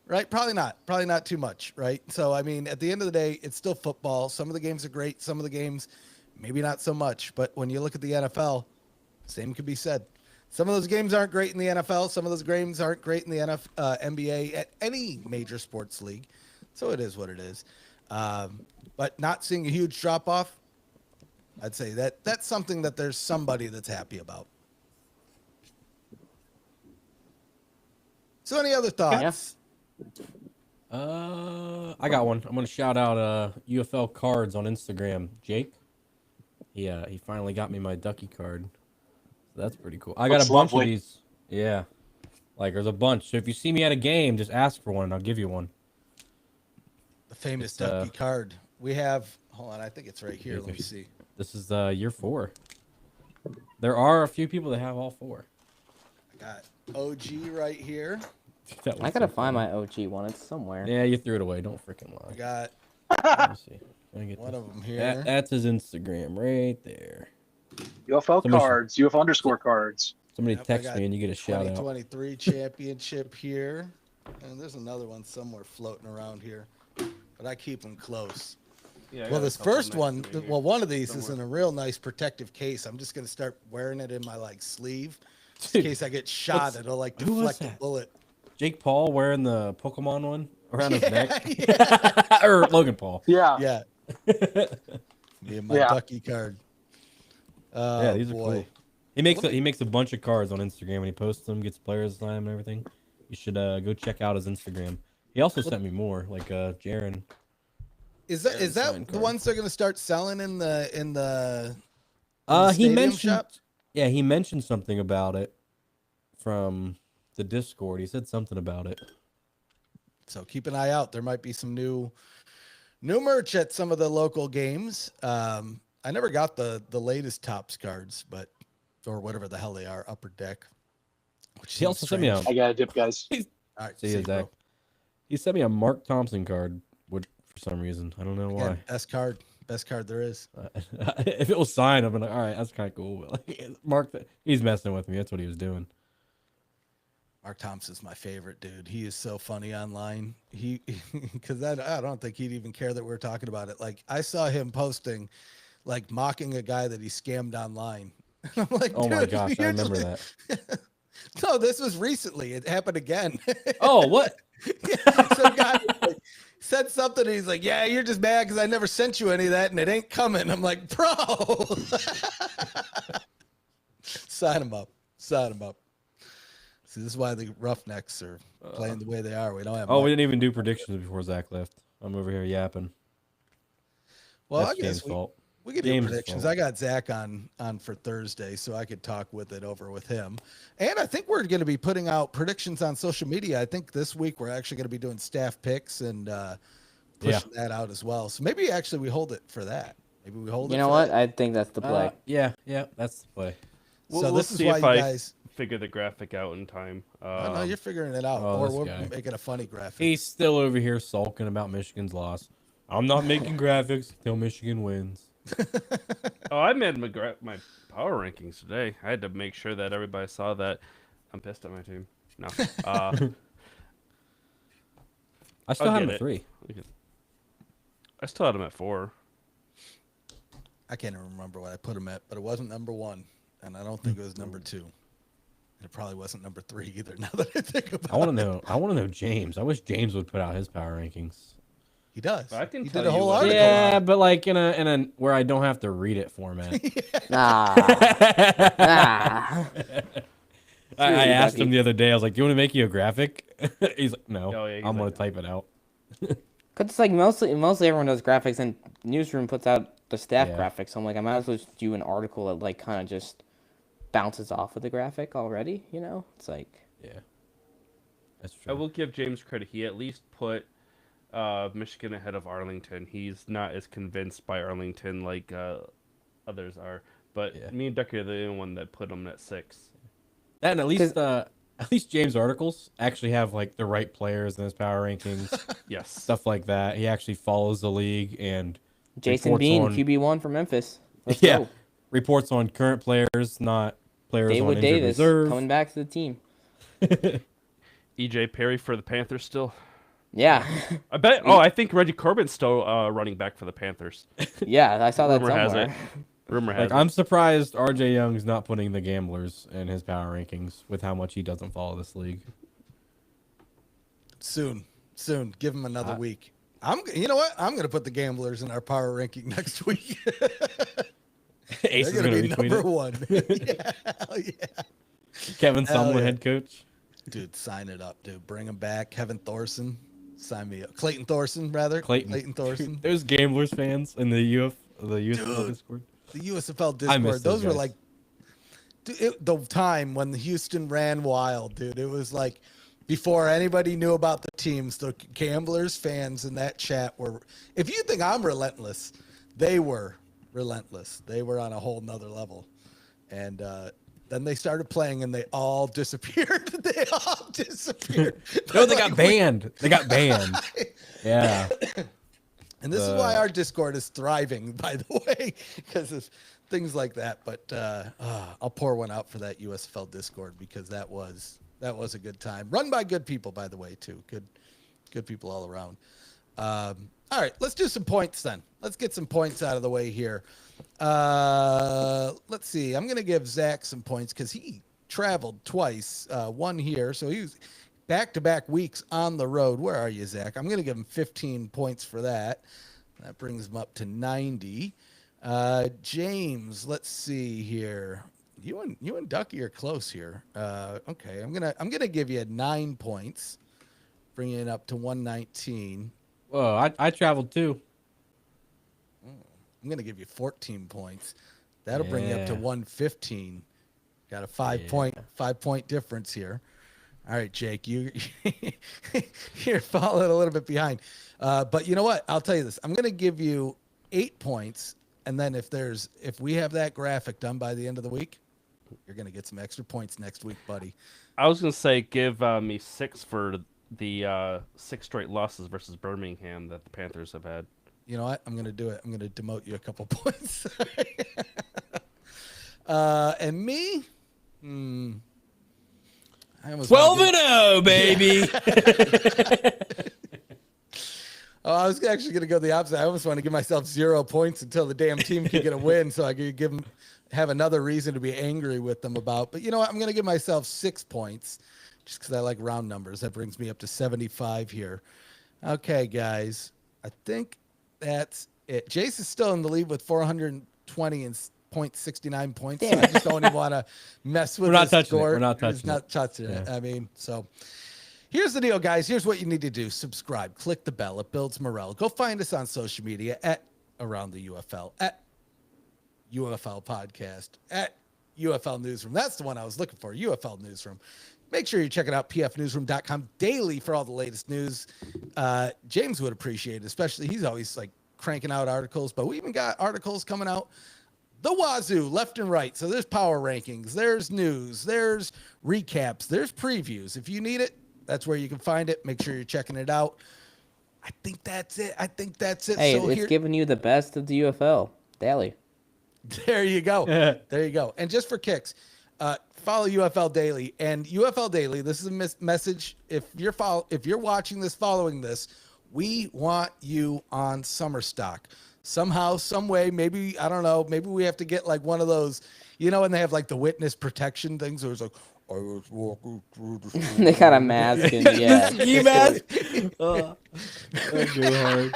Right? Probably not too much, right? So, I mean, at the end of the day, it's still football. Some of the games are great. Some of the games, maybe not so much. But when you look at the NFL, same could be said. Some of those games aren't great in the NFL. Some of those games aren't great in the NBA, at any major sports league. So it is what it is. But not seeing a huge drop off, I'd say that's something that there's somebody that's happy about. So any other thoughts? I got one. I'm gonna shout out UFL cards on Instagram. Jake. Yeah, he finally got me my Ducky card. So that's pretty cool. I got a bunch of these. Yeah. Like there's a bunch. So if you see me at a game, just ask for one and I'll give you one. The famous Ducky card. We have, hold on, I think it's right here. Let me see. This is year 4. There are a few people that have all 4. I got OG right here. I gotta find my OG one. It's somewhere. Yeah, you threw it away. Don't freaking lie. I got Let me see. Can I get one this? of them here. That's his Instagram right there. UFL cards, UFL underscore cards. Somebody text me and you get a shout out. 2023 championship here. And there's another one somewhere floating around here. But I keep them close. Yeah, well, this first one, one of these is in a real nice protective case. I'm just going to start wearing it in my sleeve. Just in case I get shot, it'll deflect a bullet. Jake Paul wearing the Pokemon one around his neck? Yeah. Or Logan Paul. Yeah. Yeah. Me and my Ducky card. Yeah, these are cool. He makes a bunch of cards on Instagram and he posts them, gets players' time and everything. You should go check out his Instagram. He also sent me more, like Jaren. Is that the ones they're gonna start selling in the he mentioned shop? Yeah, he mentioned something about it from the Discord. He said something about it. So keep an eye out. There might be some new merch at some of the local games. I never got the latest Topps cards, or whatever the hell they are, Upper Deck. Which he also sent me I got a dip, guys. All right, see you, Zach. He sent me a Mark Thompson card, which for some reason I don't know why. Yeah, best card there is. If it was signed, I'd be like, all right, that's kind of cool. But Mark, he's messing with me. That's what he was doing. Mark Thompson's my favorite, dude. He is so funny online. Because I don't think he'd even care that we're talking about it. Like I saw him posting, mocking a guy that he scammed online. I'm like, oh my gosh, I remember that. No, this was recently. It happened again. Oh, what? Some guy said something. And he's like, "Yeah, you're just mad because I never sent you any of that, and it ain't coming." I'm like, "Bro, sign him up. Sign him up." See, this is why the Roughnecks are playing the way they are. We don't have. We didn't even do predictions before Zach left. I'm over here yapping. Well, that's I guess We could do James' predictions. fault. I got Zach on for Thursday, so I could talk with it over with him. And I think we're going to be putting out predictions on social media. I think this week we're actually going to be doing staff picks and pushing that out as well. So maybe actually we hold it for that. Maybe we hold it. You know for what? that. I think that's the play. Yeah, that's the play. So this is see why if you I guys. figure the graphic out in time. Oh, no, you're figuring it out, oh, or this we're guy. making a funny graphic. He's still over here sulking about Michigan's loss. I'm not making graphics until Michigan wins. Oh, I made my power rankings today. I had to make sure that everybody saw that. I'm pissed at my team. No. I still I'll have him get at 3. I still had him at 4. I can't even remember what I put him at, but it wasn't number 1, and I don't think it was number 2. And it probably wasn't number 3 either. Now that I think about it, I want to know James. I wish James would put out his power rankings. He does. I can he tell did a you whole what- article. Yeah, on it. but like in a where I don't have to read it format. I asked him the other day. I was like, "Do you want to make you a graphic?" He's like, "No, Oh, yeah, he's I'm gonna like, type it out." Cause it's like mostly everyone does graphics, and Newsroom puts out the staff Yeah. graphics. So I'm like, I might as well just do an article that like kind of just bounces off of the graphic already. You know, it's like Yeah, that's I true. will give James credit. He at least put Michigan ahead of Arlington. He's not as convinced by Arlington like others are. But Yeah. me and Ducky are the only one that put him at 6. That and at least James' articles actually have like the right players in his power rankings, Yes. stuff like that. He actually follows the league and Jason reports Bean, on- QB1 for Memphis. Let's yeah, go. reports on current players, not players on David injured Davis reserve. coming back to the team. EJ Perry for the Panthers still. Yeah, I bet. Oh, I think Reggie Corbin's still running back for the Panthers. yeah, I saw that Rumor has somewhere. it. Rumor has Like, it. I'm surprised RJ Young's not putting the Gamblers in his power rankings with how much he doesn't follow this league. Soon. Give him another week. You know what? I'm going to put the Gamblers in our power ranking next week. Ace is They're going going to to be retweet number it. 1. Yeah, hell yeah. Kevin Hell Sumlin, yeah. head coach. Dude, sign it up, dude. Bring him back. Kevin Thorson. Sign me up. Clayton Thorson, rather. Clayton Thorson. There's Gamblers fans in the USFL Discord. The USFL I miss Discord. those Those were guys. like the time when Houston ran wild, dude. It was like before anybody knew about the teams, the Gamblers fans in that chat were, if you think I'm relentless, they were relentless. They were on a whole nother level. And then they started playing and they all disappeared. They all disappeared. No, they got banned. They got banned. Yeah. And this is why our Discord is thriving, by the way, because of things like that. But I'll pour one out for that USFL Discord because that was a good time. Run by good people, by the way, too. Good people all around. All right, let's do some points then. Let's get some points out of the way here. Let's see. I'm going to give Zach some points because he traveled twice, one here. So he was back-to-back weeks on the road. Where are you, Zach? I'm going to give him 15 points for that. That brings him up to 90. James, let's see here. You and Ducky are close here. Okay, I'm gonna give you 9 points, bringing it up to 119. Whoa, I traveled too. I'm gonna give you 14 points. That'll bring you up to Yeah. 115. Got a 5-point difference here. All right, Jake, you're falling a little bit behind. But you know what? I'll tell you this. I'm going to give you 8 points. And then if we have that graphic done by the end of the week, you're going to get some extra points next week, buddy. I was gonna say give me 6 for the 6 straight losses versus Birmingham that the Panthers have had. You know what? I'm going to do it. I'm going to demote you a couple points. And me? I almost 12-0, baby. Oh, I was actually going to go the opposite. I almost want to give myself 0 points until the damn team can get a win so I could have another reason to be angry with them about. But you know what? I'm going to give myself 6 points just because I like round numbers. That brings me up to 75 here. Okay, guys. I think that's it. Jace is still in the lead with 420 and 0.69 points. So I just don't even want to mess with We're not his touching it. score. We're not He's touching not it. touching it. Yeah. I mean, so here's the deal, guys. Here's what you need to do. Subscribe. Click the bell. It builds morale. Go find us on social media at Around the UFL, at UFL podcast at UFL Newsroom. That's the one I was looking for, UFL Newsroom. Make sure you're checking out pfnewsroom.com daily for all the latest news. James would appreciate it, especially he's always like cranking out articles, but we even got articles coming out the wazoo, left and right. So there's power rankings, there's news, there's recaps, there's previews. If you need it, that's where you can find it. Make sure you're checking it out. I think that's it. Hey, so it's giving you the best of the UFL daily. There you go. There you go. And just for kicks, follow UFL Daily. And UFL Daily, this is a message. If you're watching this, following this, we want you on Summer Stock. Somehow, some way, maybe, I don't know, maybe we have to get like one of those, you know, when they have like the witness protection things where it's like, I was walking through the They got a mask and yeah. Ski mask. That'd go hard.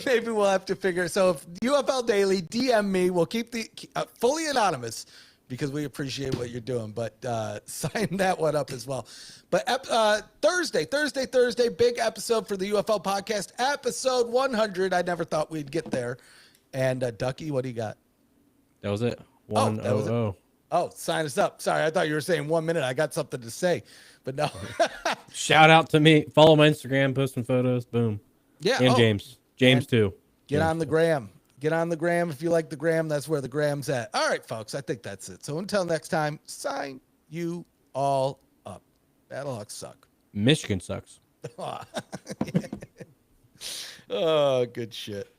Maybe we'll have to figure. So if UFL Daily, DM me. We'll keep the fully anonymous because we appreciate what you're doing. But sign that one up as well. But Thursday, big episode for the UFL podcast, episode 100. I never thought we'd get there. And Ducky, what do you got? That was it. That was it. Oh, sign us up. Sorry, I thought you were saying 1 minute. I got something to say, but no. Shout out to me. Follow my Instagram, posting photos. Boom. Yeah. And James too. Get on the gram. Get on the gram. If you like the gram, that's where the gram's at. All right, folks. I think that's it. So until next time, sign you all up. Battlehawks suck. Michigan sucks. Oh, good shit.